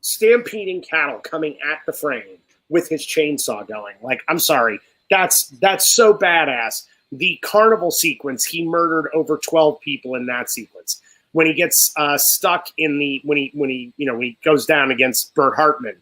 stampeding cattle coming at the frame with his chainsaw going. Like, I'm sorry, that's so badass. The carnival sequence, he murdered over 12 people in that sequence. When he gets stuck in when he goes down against Bert Hartman.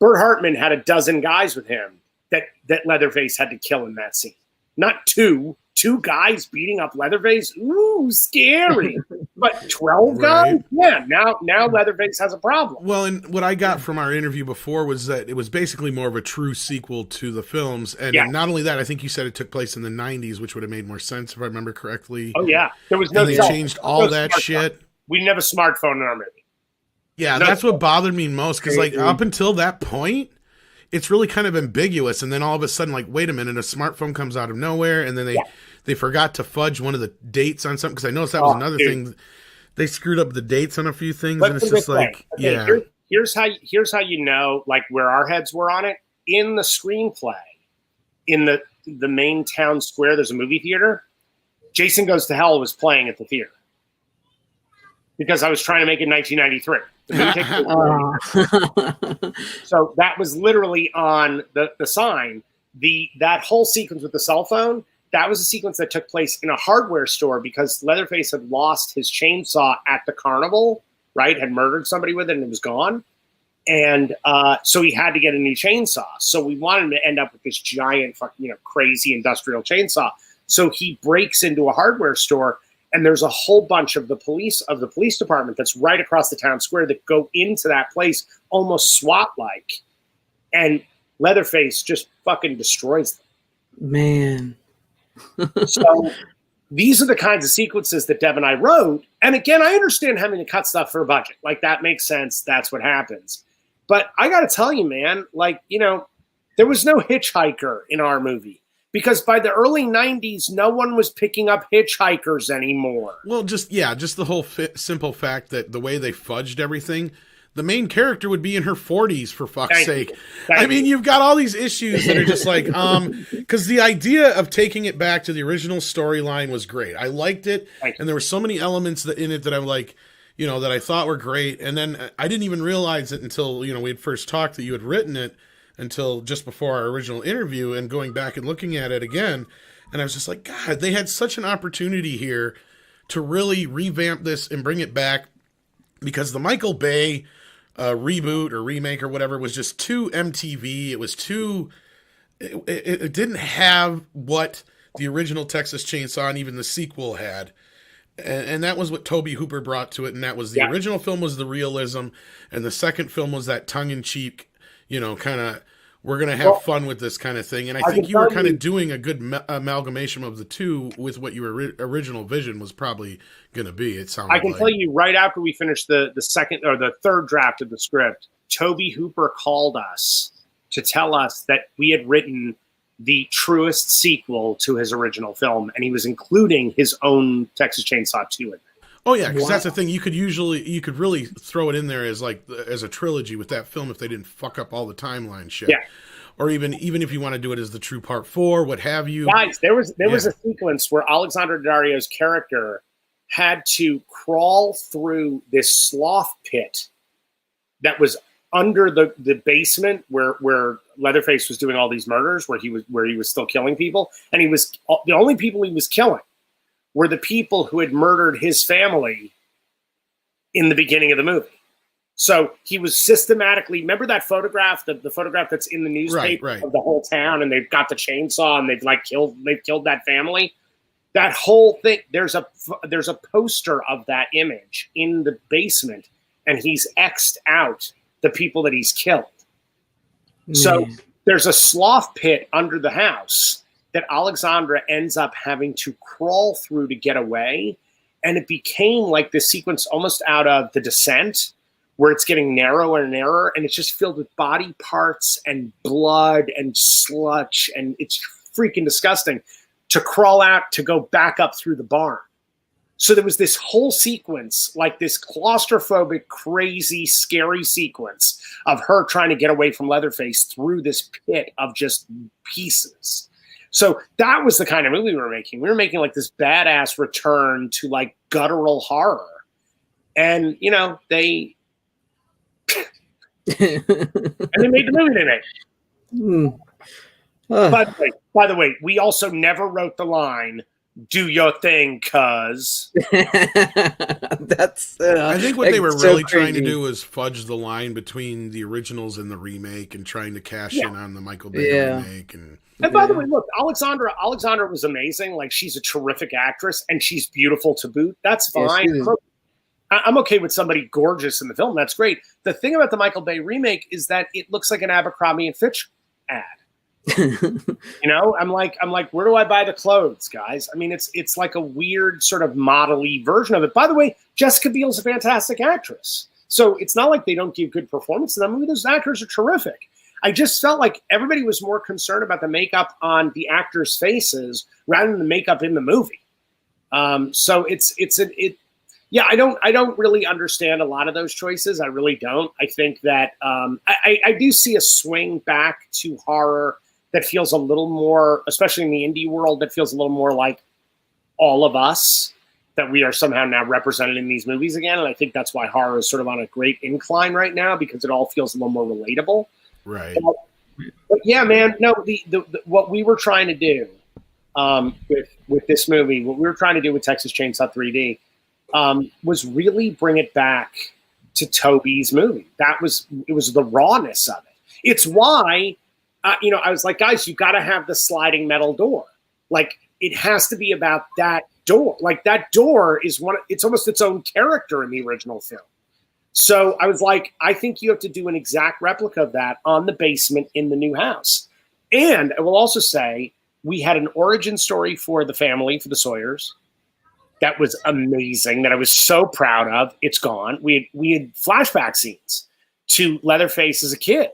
Bert Hartman had a dozen guys with him that Leatherface had to kill in that scene. Not two guys beating up Leatherface. Ooh, scary. But 12 guys? Yeah, now Leatherface has a problem. Well, and what I got from our interview before was that it was basically more of a true sequel to the films. And not only that, I think you said it took place in the 90s, which would have made more sense if I remember correctly. Oh, yeah. There was no. And they changed all that shit. We didn't have a smartphone in our movie. Yeah, that's what bothered me most, because like up until that point, it's really kind of ambiguous, and then all of a sudden, like, wait a minute, a smartphone comes out of nowhere, and then they forgot to fudge one of the dates on something, because I noticed that was another thing. They screwed up the dates on a few things, and it's just like, Here's how you know, like, where our heads were on it. In the screenplay, in the main town square, there's a movie theater. Jason Goes to Hell was playing at the theater. because I was trying to make it 1993. So that was literally on the sign. That whole sequence with the cell phone, that was a sequence that took place in a hardware store because Leatherface had lost his chainsaw at the carnival, right? Had murdered somebody with it and it was gone. And so he had to get a new chainsaw. So we wanted him to end up with this giant, crazy industrial chainsaw. So he breaks into a hardware store, and there's a whole bunch of the police department that's right across the town square that go into that place almost SWAT-like. And Leatherface just fucking destroys them. Man. So these are the kinds of sequences that Deb and I wrote. And again, I understand having to cut stuff for a budget. Like, that makes sense. That's what happens. But I got to tell you, man, there was no hitchhiker in our movie. Because by the early 90s, no one was picking up hitchhikers anymore. Well, just the whole simple fact that the way they fudged everything, the main character would be in her 40s, for fuck's sake. I mean, you've got all these issues that are just like, because the idea of taking it back to the original storyline was great. I liked it, and there were so many elements in it that I'm like, that I thought were great. And then I didn't even realize it until, we had first talked that you had written it, until just before our original interview, and going back and looking at it again. And I was just like, God, they had such an opportunity here to really revamp this and bring it back, because the Michael Bay reboot or remake or whatever was just too MTV. It was too, it didn't have what the original Texas Chainsaw and even the sequel had. And that was what Tobe Hooper brought to it. And that was the original film was the realism. And the second film was that tongue-in-cheek, kind of, we're going to have fun with this kind of thing. And I think you were kind of doing a good amalgamation of the two with what your original vision was probably going to be. It sounded. I can tell you right after we finished the second or the third draft of the script, Tobe Hooper called us to tell us that we had written the truest sequel to his original film, and he was including his own Texas Chainsaw 2 in it. Oh yeah, because that's the thing. You could really throw it in there as a trilogy with that film if they didn't fuck up all the timeline shit. Yeah. Or even if you want to do it as the true part 4, what have you. Guys, there was a sequence where Alexandra Daddario's character had to crawl through this sloth pit that was under the basement where Leatherface was doing all these murders, where he was still killing people, and the only people he was killing were the people who had murdered his family in the beginning of the movie. So he was systematically, remember that photograph, the photograph that's in the newspaper of the whole town, and they've got the chainsaw and they've killed that family. That whole thing, there's a poster of that image in the basement, and he's X'd out the people that he's killed. So there's a sloth pit under the house that Alexandra ends up having to crawl through to get away. And it became like this sequence almost out of The Descent, where it's getting narrower and narrower, and it's just filled with body parts and blood and sludge, and it's freaking disgusting to crawl out to go back up through the barn. So there was this whole sequence, like this claustrophobic, crazy, scary sequence of her trying to get away from Leatherface through this pit of just pieces. So that was the kind of movie we were making. We were making like this badass return to like guttural horror. And, they and they made the movie they made. By the way, we also never wrote the line, "Do your thing, cuz." That's. I think what they were really trying to do was fudge the line between the originals and the remake, and trying to cash in on the Michael Bay remake. And by the way, look, Alexandra was amazing. Like, she's a terrific actress, and she's beautiful to boot. That's fine. Yes, I'm okay with somebody gorgeous in the film. That's great. The thing about the Michael Bay remake is that it looks like an Abercrombie and Fitch ad. I'm like, where do I buy the clothes, guys? I mean, it's like a weird sort of model-y version of it. By the way, Jessica Biel's a fantastic actress. So it's not like they don't give good performance in that movie. Those actors are terrific. I just felt like everybody was more concerned about the makeup on the actors' faces rather than the makeup in the movie. So I don't really understand a lot of those choices. I really don't. I think that I do see a swing back to horror that feels a little more, especially in the indie world, that feels a little more like All of Us. that we are somehow now represented in these movies again. And I think that's why horror is sort of on a great incline right now, because it all feels a little more relatable. Right. But yeah, man, no, the what we were trying to do with this movie, what we were trying to do with Texas Chainsaw 3D was really bring it back to Toby's movie. It was the rawness of it. It's why, I was like, guys, you got to have the sliding metal door. Like, it has to be about that door. Like, that door is it's almost its own character in the original film. So I was like, I think you have to do an exact replica of that on the basement in the new house. And I will also say, we had an origin story for the family, for the Sawyers. That was amazing, that I was so proud of. It's gone. We had flashback scenes to Leatherface as a kid.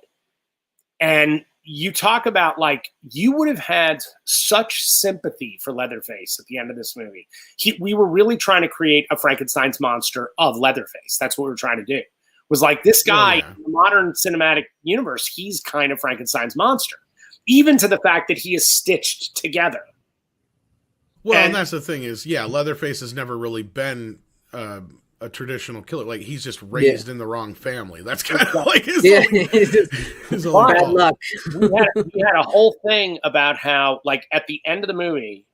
And you talk about, like, you would have had such sympathy for Leatherface at the end of this movie. We were really trying to create a Frankenstein's monster of Leatherface. That's what we were trying to do. Was like, this guy in the modern cinematic universe, he's kind of Frankenstein's monster, even to the fact that he is stitched together. Well, and that's the thing is, Leatherface has never really been a traditional killer. Like, he's just raised in the wrong family. That's kind of like his bad luck. We had a whole thing about how, like, at the end of the movie,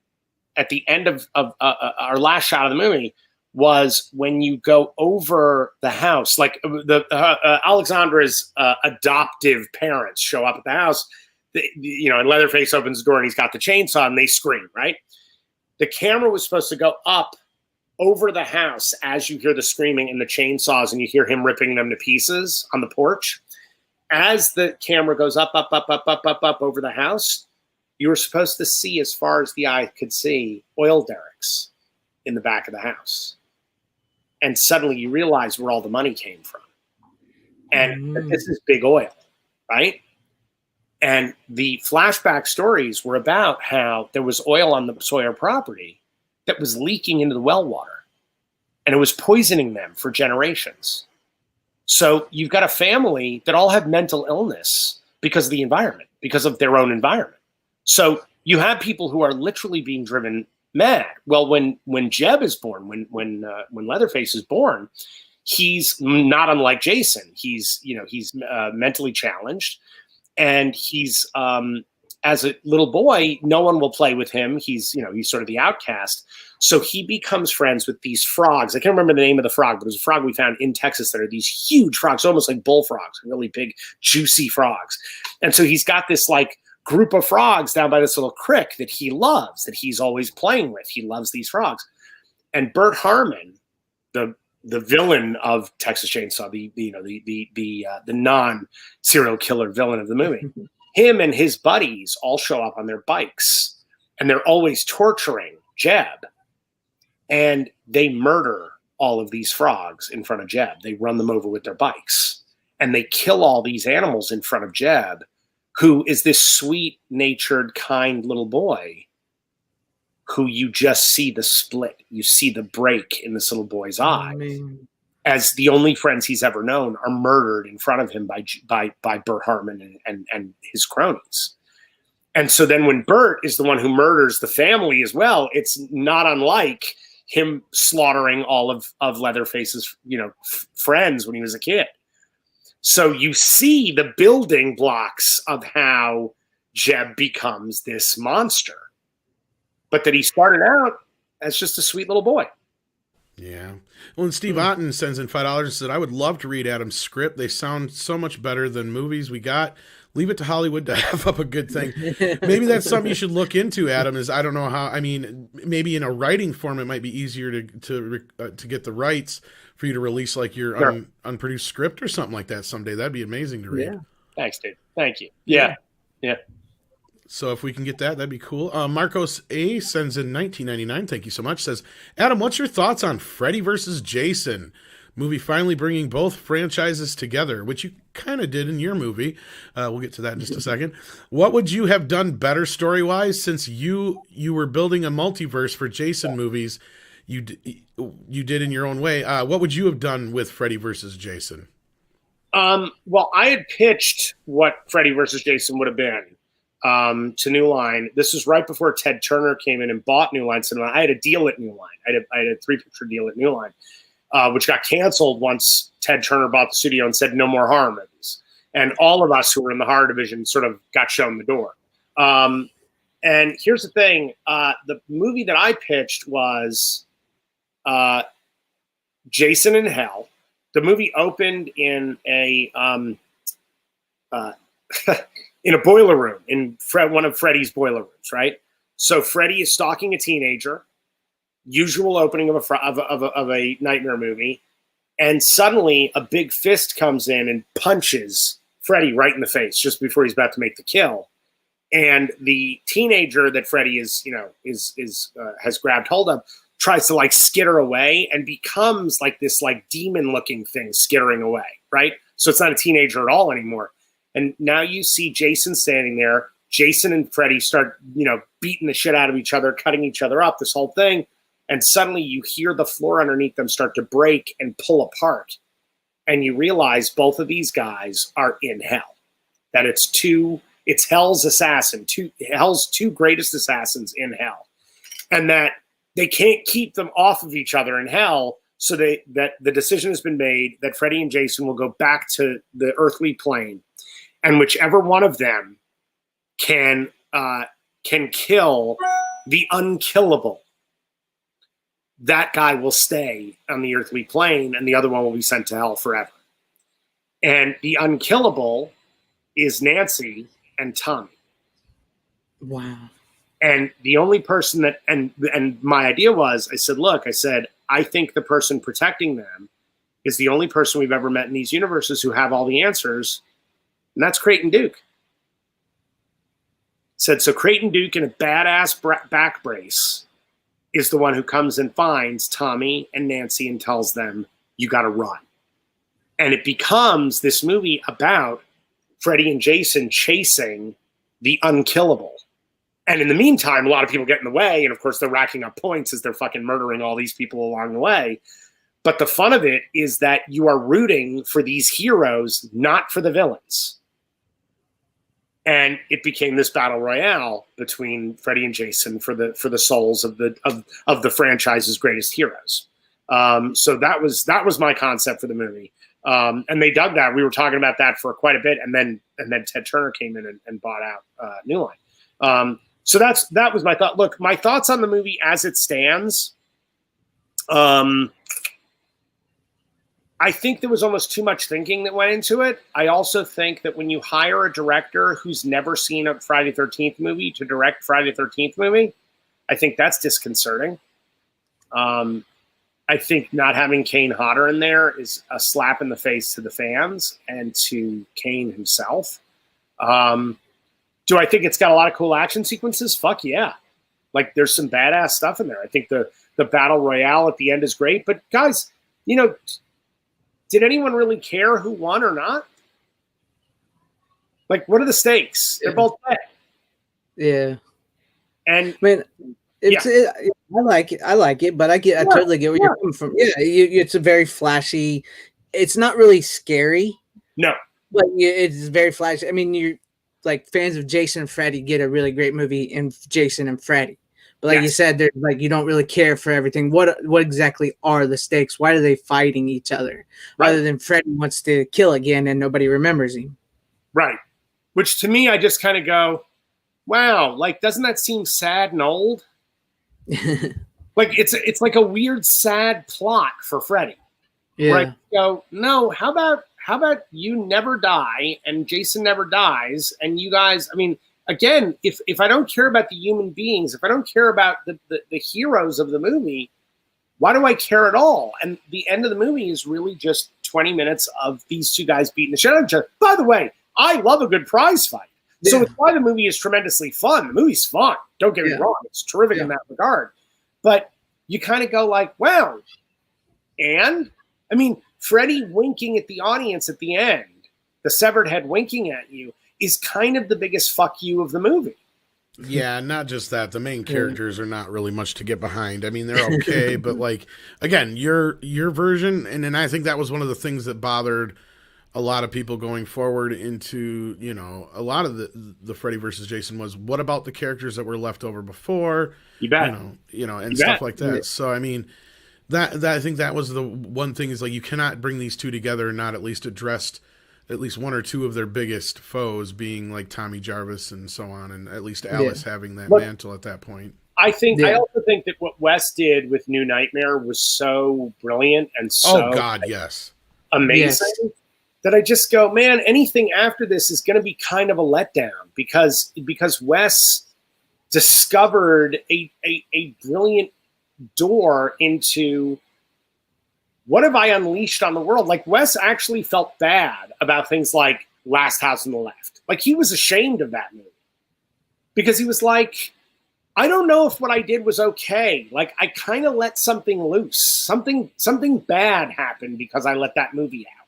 at the end of our last shot of the movie, was when you go over the house, like the Alexandra's adoptive parents show up at the house, and Leatherface opens the door and he's got the chainsaw and they scream, right? The camera was supposed to go up over the house as you hear the screaming and the chainsaws and you hear him ripping them to pieces on the porch. As the camera goes up over the house, you were supposed to see, as far as the eye could see, oil derricks in the back of the house. And suddenly you realize where all the money came from. And that this is big oil, right? And the flashback stories were about how there was oil on the Sawyer property that was leaking into the well water, and it was poisoning them for generations. So you've got a family that all have mental illness because of the environment, because of their own environment. So you have people who are literally being driven mad. Well, when Jeb is born, when Leatherface is born, he's not unlike Jason. He's mentally challenged, and he's as a little boy, no one will play with him. He's sort of the outcast. So he becomes friends with these frogs. I can't remember the name of the frog, but there's a frog we found in Texas that are these huge frogs, almost like bullfrogs, really big, juicy frogs. And so he's got this like group of frogs down by this little creek that he loves, that he's always playing with. He loves these frogs. And Bert Harmon, the villain of Texas Chainsaw, the non-serial killer villain of the movie, him and his buddies all show up on their bikes, and they're always torturing Jeb. And they murder all of these frogs in front of Jeb. They run them over with their bikes, and they kill all these animals in front of Jeb, who is this sweet-natured, kind little boy who you just see the split. You see the break in this little boy's eyes. As the only friends he's ever known are murdered in front of him by Bert Harmon and his cronies. And so then when Bert is the one who murders the family as well, it's not unlike him slaughtering all of Leatherface's friends when he was a kid. So you see the building blocks of how Jeb becomes this monster, but that he started out as just a sweet little boy. Yeah. Well, and Steve Otten sends in $5 and said, I would love to read Adam's script. They sound so much better than movies we got. Leave it to Hollywood to have up a good thing. Maybe that's something you should look into, Adam, is I don't know how, I mean, maybe in a writing form, it might be easier to get the rights for you to release like your unproduced script or something like that someday. That'd be amazing to read. Yeah. Thanks, dude. Thank you. Yeah. So if we can get that, that'd be cool. Marcos A sends in $19.99. Thank you so much. Says, Adam, what's your thoughts on Freddy versus Jason? Movie finally bringing both franchises together, which you kind of did in your movie. We'll get to that in just a second. What would you have done better story-wise, since you were building a multiverse for Jason movies you did in your own way? What would you have done with Freddy versus Jason? Well, I had pitched what Freddy versus Jason would have been to New Line. This was right before Ted Turner came in and bought New Line Cinema. I had a deal at New Line. I had a 3-picture deal at New Line, which got canceled once Ted Turner bought the studio and said no more horror movies. And all of us who were in the horror division sort of got shown the door. And here's the thing. The movie that I pitched was Jason in Hell. The movie opened in a in a boiler room, in one of Freddy's boiler rooms, right? So Freddy is stalking a teenager, usual opening of a nightmare movie, and suddenly a big fist comes in and punches Freddy right in the face just before he's about to make the kill. And the teenager that Freddy has grabbed hold of tries to like skitter away and becomes like this like demon looking thing skittering away, right? So it's not a teenager at all anymore. And now you see Jason standing there. Jason and Freddy start, beating the shit out of each other, cutting each other up, this whole thing. And suddenly you hear the floor underneath them start to break and pull apart. And you realize both of these guys are in hell. That it's Hell's assassin, Hell's two greatest assassins in hell. And that they can't keep them off of each other in hell. So that the decision has been made that Freddy and Jason will go back to the earthly plane. And whichever one of them can kill the unkillable, that guy will stay on the earthly plane, and the other one will be sent to hell forever. And the unkillable is Nancy and Tommy. Wow. And the only person that and my idea was, I said, I think the person protecting them is the only person we've ever met in these universes who have all the answers. And that's Creighton Duke. So Creighton Duke in a badass back brace is the one who comes and finds Tommy and Nancy and tells them, you got to run. And it becomes this movie about Freddy and Jason chasing the unkillable. And in the meantime, a lot of people get in the way. And of course, they're racking up points as they're fucking murdering all these people along the way. But the fun of it is that you are rooting for these heroes, not for the villains. And it became this battle royale between Freddy and Jason for the souls of the franchise's greatest heroes. So that was my concept for the movie. And they dug that. We were talking about that for quite a bit, and then Ted Turner came in and bought out New Line. So that was my thought. Look, my thoughts on the movie as it stands. I think there was almost too much thinking that went into it. I also think that when you hire a director who's never seen a Friday the 13th movie to direct Friday the 13th movie, I think that's disconcerting. I think not having Kane Hodder in there is a slap in the face to the fans and to Kane himself. Do I think it's got a lot of cool action sequences? Fuck yeah. Like there's some badass stuff in there. I think the battle royale at the end is great, but guys, did anyone really care who won or not? Like, what are the stakes? They're both dead. Yeah. And I mean, I like it, but I totally get where you're coming from. Yeah, it's a very flashy. It's not really scary. No, but it's very flashy. I mean, you're like fans of Jason and Freddy get a really great movie in Jason and Freddy. But like you said, there's like you don't really care for everything. What exactly are the stakes? Why are they fighting each other? Right. Rather than Freddy wants to kill again and nobody remembers him. Right. Which to me, I just kind of go, wow, like doesn't that seem sad and old? Like it's like a weird, sad plot for Freddy. Yeah. Where I go, no, how about you never die and Jason never dies and you guys, I mean, again, if I don't care about the human beings, if I don't care about the heroes of the movie, why do I care at all? And the end of the movie is really just 20 minutes of these two guys beating the shit out of each other. By the way, I love a good prize fight. Yeah. So it's why the movie is tremendously fun. The movie's fun. Don't get me wrong. It's terrific in that regard. But you kind of go like, wow. And, I mean, Freddy winking at the audience at the end, the severed head winking at you, is kind of the biggest fuck you of the movie. Yeah, not just that. The main characters are not really much to get behind. I mean, they're okay, but like again, your version, and I think that was one of the things that bothered a lot of people going forward into, you know, a lot of the Freddy versus Jason was, what about the characters that were left over before? You bet. And stuff like that. So, I mean, that I think that was the one thing is like, you cannot bring these two together and not at least addressed at least one or two of their biggest foes being like Tommy Jarvis and so on. And at least Alice having that mantle at that point. I also think that what Wes did with New Nightmare was so brilliant and so amazing that I just go, man, anything after this is going to be kind of a letdown because Wes discovered a brilliant door into what have I unleashed on the world? Like Wes actually felt bad about things like Last House on the Left. Like he was ashamed of that movie because he was like, I don't know if what I did was okay. Like I kind of let something loose. Something bad happened because I let that movie out.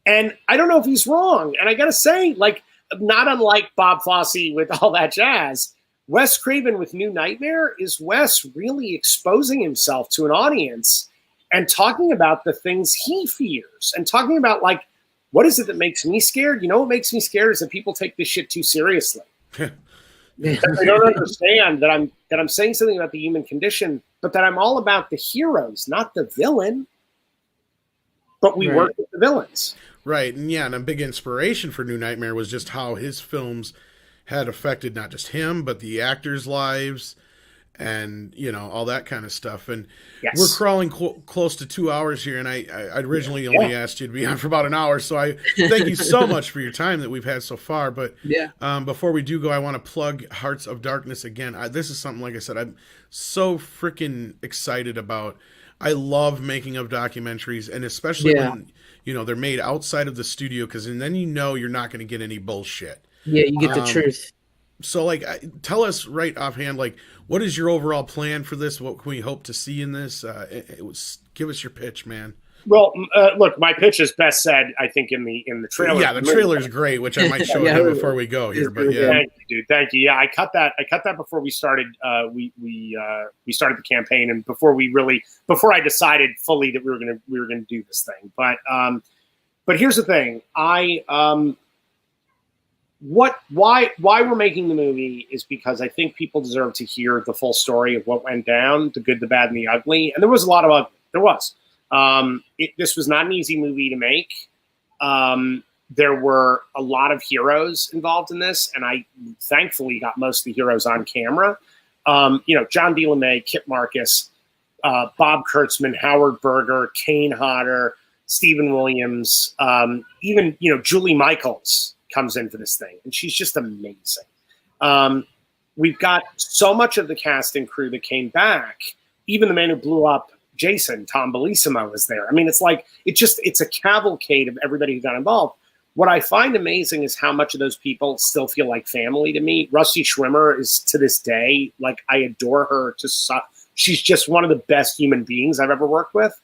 And I don't know if he's wrong. And I got to say, like, not unlike Bob Fosse with all that jazz, Wes Craven with New Nightmare is Wes really exposing himself to an audience and talking about the things he fears and talking about, like, what is it that makes me scared? You know what makes me scared is that people take this shit too seriously. They don't understand that I'm saying something about the human condition, but that I'm all about the heroes, not the villain. But we work with the villains. Right. And a big inspiration for New Nightmare was just how his films had affected not just him, but the actors' lives and, you know, all that kind of stuff. And we're crawling close to 2 hours here. And I originally only asked you to be on for about an hour. So I thank you so much for your time that we've had so far. But before we do go, I want to plug Hearts of Darkness again. This is something, like I said, I'm so freaking excited about. I love making of documentaries, and especially when, you know, they're made outside of the studio, because then you know you're not going to get any bullshit. Yeah, you get the truth. So, like, tell us right offhand, like, what is your overall plan for this? What can we hope to see in this? Give us your pitch, man. Well, look, my pitch is best said, I think, in the trailer. Yeah, the trailer's great, which I might show you before we go here. But thank you, dude. Thank you. Yeah, I cut that before we started. We started the campaign, and before I decided fully that we were gonna do this thing. But here's the thing. Why we're making the movie is because I think people deserve to hear the full story of what went down, the good, the bad, and the ugly. And there was a lot of ugly. There was. This was not an easy movie to make. There were a lot of heroes involved in this, and I thankfully got most of the heroes on camera. John D. LeMay, Kip Marcus, Bob Kurtzman, Howard Berger, Kane Hodder, Stephen Williams, even Julie Michaels comes in for this thing, and she's just amazing. We've got so much of the cast and crew that came back. Even the man who blew up Jason, Tom Bellissimo, was there. I mean, it's a cavalcade of everybody who got involved. What I find amazing is how much of those people still feel like family to me. Rusty Schwimmer is, to this day, like, I adore her. She's just one of the best human beings I've ever worked with.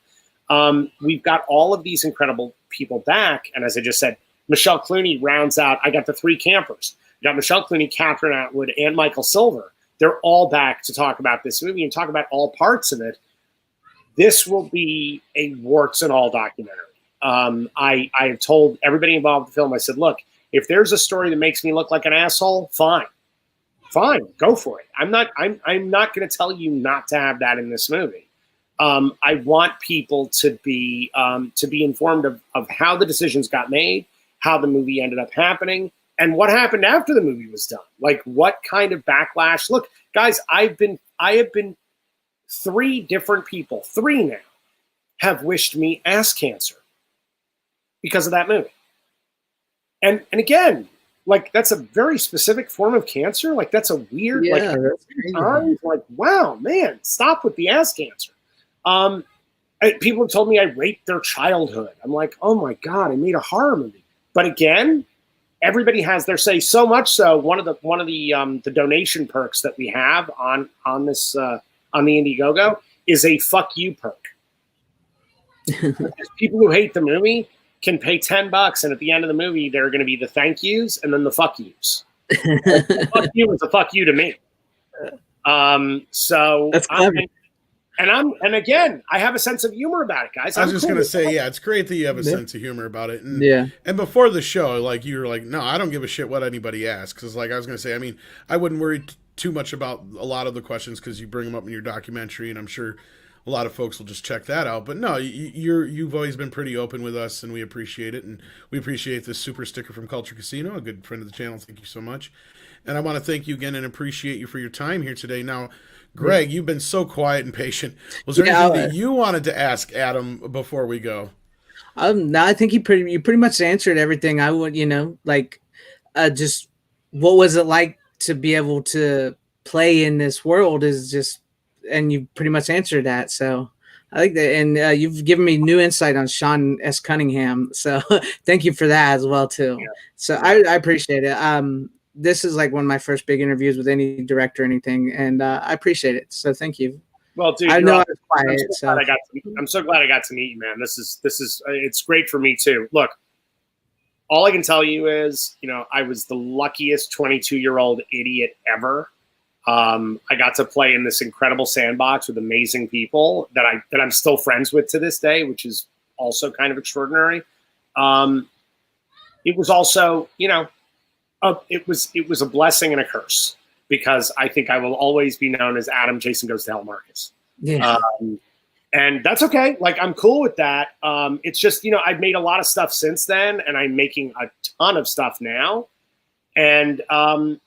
We've got all of these incredible people back. And as I just said, Michelle Clooney rounds out. I got the three campers. I got Michelle Clooney, Catherine Atwood, and Michael Silver. They're all back to talk about this movie and talk about all parts of it. This will be a warts and all documentary. I have told everybody involved in the film, I said, look, if there's a story that makes me look like an asshole, fine, go for it. I'm not going to tell you not to have that in this movie. I want people to be informed of how the decisions got made, how the movie ended up happening, and what happened after the movie was done. Like, what kind of backlash? Look, guys, I have been 3 different people, 3 now, have wished me ass cancer because of that movie. And again, like, that's a very specific form of cancer. Like, that's a weird, like, wow, man, stop with the ass cancer. People have told me I raped their childhood. I'm like, oh my God, I made a horror movie. But again, everybody has their say. So much so, one of the donation perks that we have on this on the Indiegogo is a fuck you perk. People who hate the movie can pay $10, and at the end of the movie, there are going to be the thank yous and then the fuck yous. Fuck you is a fuck you to me. So that's clever. And again, I have a sense of humor about it, guys. I was just going to say, yeah, it's great that you have a sense of humor about it. And, yeah. And before the show, like, you were like, no, I don't give a shit what anybody asks. Because, like, I was going to say, I mean, I wouldn't worry too much about a lot of the questions because you bring them up in your documentary, and I'm sure a lot of folks will just check that out. But no, you've always been pretty open with us, and we appreciate it. And we appreciate this super sticker from Culture Casino, a good friend of the channel. Thank you so much. And I want to thank you again and appreciate you for your time here today. Now, Greg, you've been so quiet and patient. Was there anything that you wanted to ask Adam before we go? No, I think you pretty much answered everything I would, just what was it like to be able to play in this world and you pretty much answered that. So I like that. And you've given me new insight on Sean S. Cunningham. So thank you for that as well, too. Yeah. So I appreciate it. This is like one of my first big interviews with any director or anything, and I appreciate it. So thank you. Well, dude, I know I was quiet. I'm so glad I got to meet you, man. This is it's great for me too. Look, all I can tell you is, I was the luckiest 22-year-old idiot ever. I got to play in this incredible sandbox with amazing people that I'm still friends with to this day, which is also kind of extraordinary. It was also, it was a blessing and a curse, because I think I will always be known as Adam Jason Goes to Hell Marcus. Yeah. And that's okay. Like, I'm cool with that. It's just, I've made a lot of stuff since then, and I'm making a ton of stuff now. And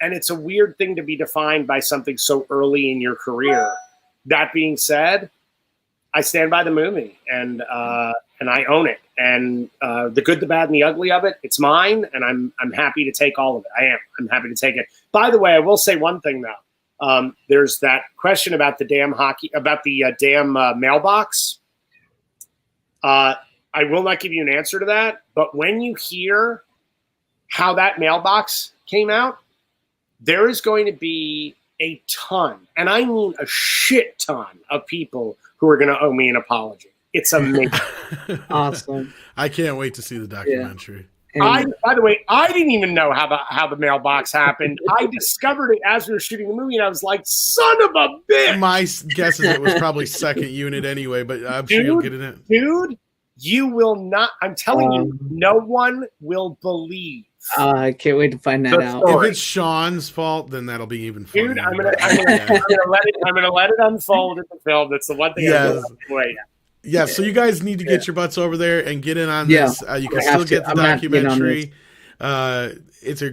it's a weird thing to be defined by something so early in your career. That being said, I stand by the movie, and I own it. And the good, the bad, and the ugly of it, it's mine, and I'm happy to take all of it. I'm happy to take it. By the way, I will say one thing though. There's that question about the damn mailbox. I will not give you an answer to that. But when you hear how that mailbox came out, there is going to be a ton, and I mean a shit ton, of people who are going to owe me an apology. It's amazing. Awesome. I can't wait to see the documentary. Yeah. By the way, I didn't even know how the mailbox happened. I discovered it as we were shooting the movie, and I was like, "Son of a bitch!" My guess is it was probably second unit anyway, but I'm sure you'll get it. Dude, you will not. I'm telling you, no one will believe. I can't wait to find that out. If it's Sean's fault, then that'll be even funnier. Dude, I'm gonna let it unfold in the film. That's the one thing. Yes. Yeah, so you guys need to get your butts over there and get in on this. You can still get the documentary. It's a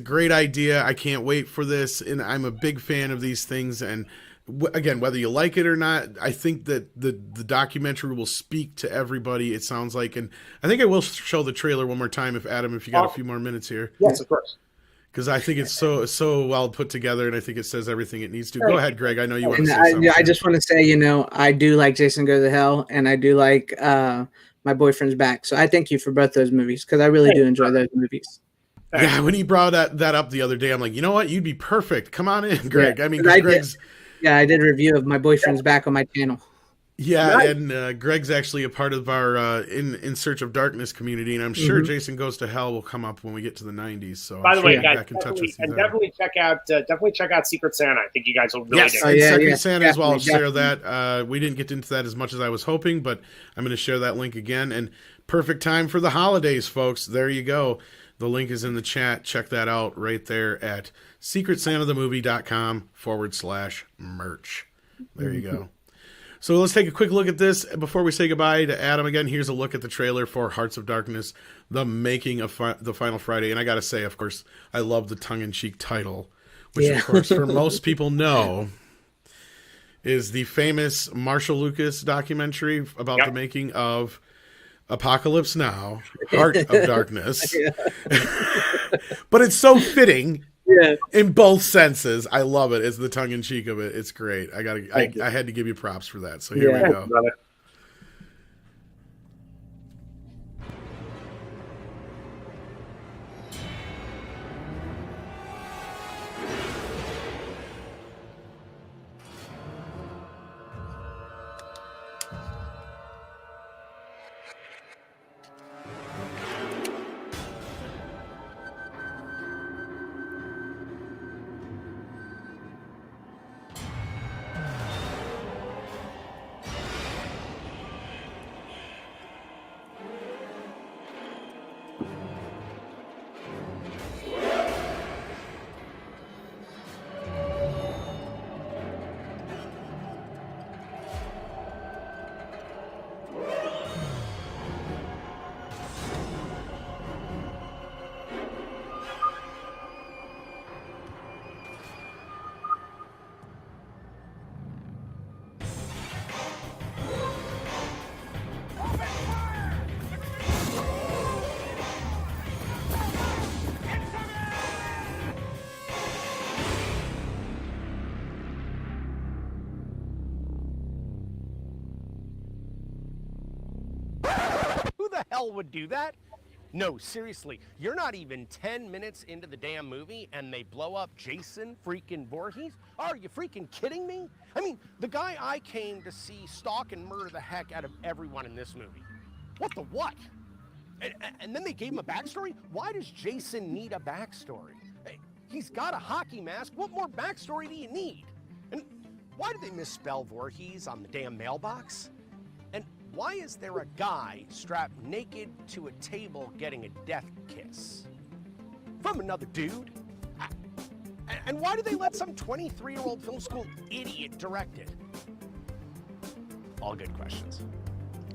great idea. I can't wait for this, and I'm a big fan of these things. And again, whether you like it or not, I think that the documentary will speak to everybody. It sounds like, and I think I will show the trailer one more time if you got a few more minutes here. Yes, of course. Because I think it's so well put together, and I think it says everything it needs to. Go ahead, Greg. I know you want to say something. I just want to say, I do like Jason Goes to Hell, and I do like My Boyfriend's Back. So I thank you for both those movies, because I really do enjoy those movies. Yeah, when he brought that up the other day, I'm like, you know what? You'd be perfect. Come on in, Greg. Yeah, I mean, Greg's... I did a review of My Boyfriend's Back on my channel. Yeah, right. And Greg's actually a part of our In Search of Darkness community, and I'm sure Jason Goes to Hell will come up when we get to the 90s. So by the way, guys, definitely check out Secret Santa. I think you guys will really Secret Santa as well. I'll share that. We didn't get into that as much as I was hoping, but I'm going to share that link again. And perfect time for the holidays, folks. There you go. The link is in the chat. Check that out right there at secretsantathemovie.com/merch. There you go. So let's take a quick look at this. Before we say goodbye to Adam again, here's a look at the trailer for Hearts of Darkness, the making of the Final Friday. And I got to say, of course, I love the tongue-in-cheek title, which, of course, for most people know, is the famous Marshall Lucas documentary about the making of Apocalypse Now, Heart of Darkness. But it's so fitting. Yeah, in both senses. I love it. It's the tongue in cheek of it. It's great. I had to give you props for that. So here we go. hell would do that? No, seriously, you're not even 10 minutes into the damn movie and they blow up Jason freaking Voorhees? Are you freaking kidding me? I mean, the guy I came to see stalk and murder the heck out of everyone in this movie. What the what? And then they gave him a backstory? Why does Jason need a backstory? He's got a hockey mask. What more backstory do you need? And why did they misspell Voorhees on the damn mailbox? And why is there a guy strapped naked to a table getting a death kiss? From another dude? And why did they let some 23-year-old film school idiot direct it? All good questions.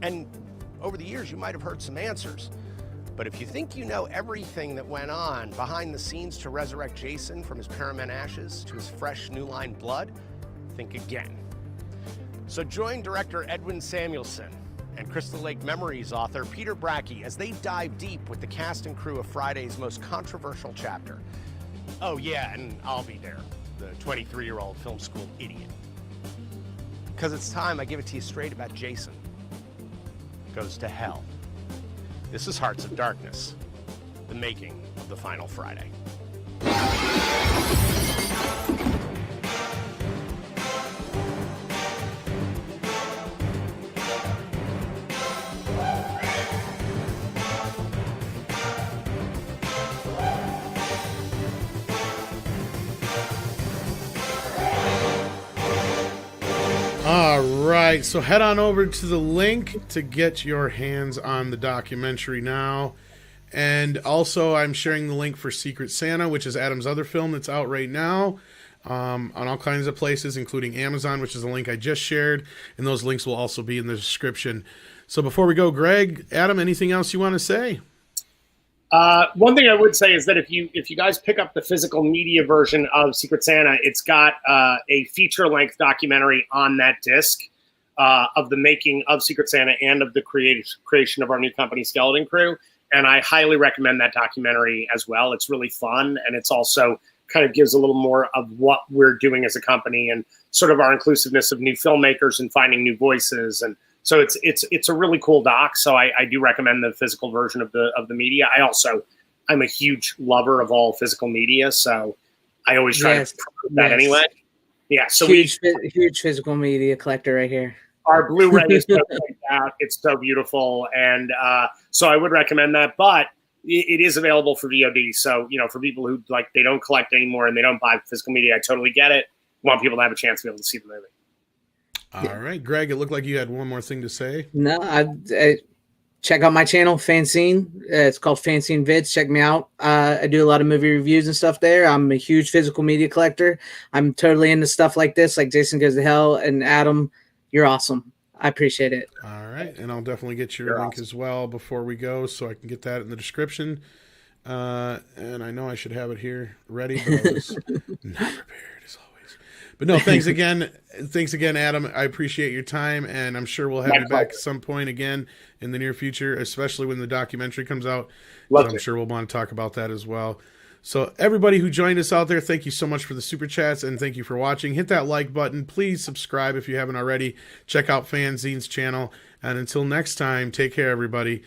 And over the years, you might have heard some answers. But if you think you know everything that went on behind the scenes to resurrect Jason from his Paramount ashes to his fresh New Line blood, think again. So join director Edwin Samuelson and Crystal Lake Memories author Peter Bracke as they dive deep with the cast and crew of Friday's most controversial chapter. Oh yeah, and I'll be there, the 23-year-old film school idiot. Because it's time I give it to you straight about Jason. Goes to hell. This is Hearts of Darkness, the making of the final Friday. All right, so head on over to the link to get your hands on the documentary now. And also, I'm sharing the link for Secret Santa, which is Adam's other film that's out right now, on all kinds of places, including Amazon, which is a link I just shared. And those links will also be in the description. So before we go, Greg, Adam, anything else you want to say? One thing I would say is that if you guys pick up the physical media version of Secret Santa, it's got a feature-length documentary on that disc of the making of Secret Santa and of the creation of our new company, Skeleton Crew. And I highly recommend that documentary as well. It's really fun, and it's also kind of gives a little more of what we're doing as a company and sort of our inclusiveness of new filmmakers and finding new voices. And so it's a really cool doc. So I do recommend the physical version of the media. I'm a huge lover of all physical media, so I always try to promote that anyway. Yeah, so huge physical media collector right here. Our Blu-ray is so great out. It's so beautiful, and so I would recommend that. But it is available for VOD. So for people who they don't collect anymore and they don't buy physical media, I totally get it. I want people to have a chance to be able to see the movie. All right, Greg, it looked like you had one more thing to say. No, I check out my channel, Fanscene. It's called Fanscene Vids. Check me out. I do a lot of movie reviews and stuff there. I'm a huge physical media collector. I'm totally into stuff like this, like Jason Goes to Hell. And Adam, you're awesome. I appreciate it. All right, and I'll definitely get your link as well before we go, so I can get that in the description. And I know I should have it here ready, but I was not prepared as always. But no, thanks again. Thanks again, Adam. I appreciate your time, and I'm sure we'll have you back at some point again in the near future, especially when the documentary comes out. I'm sure we'll want to talk about that as well. So everybody who joined us out there, thank you so much for the super chats, and thank you for watching. Hit that like button. Please subscribe if you haven't already. Check out Fanzine's channel. And until next time, take care, everybody.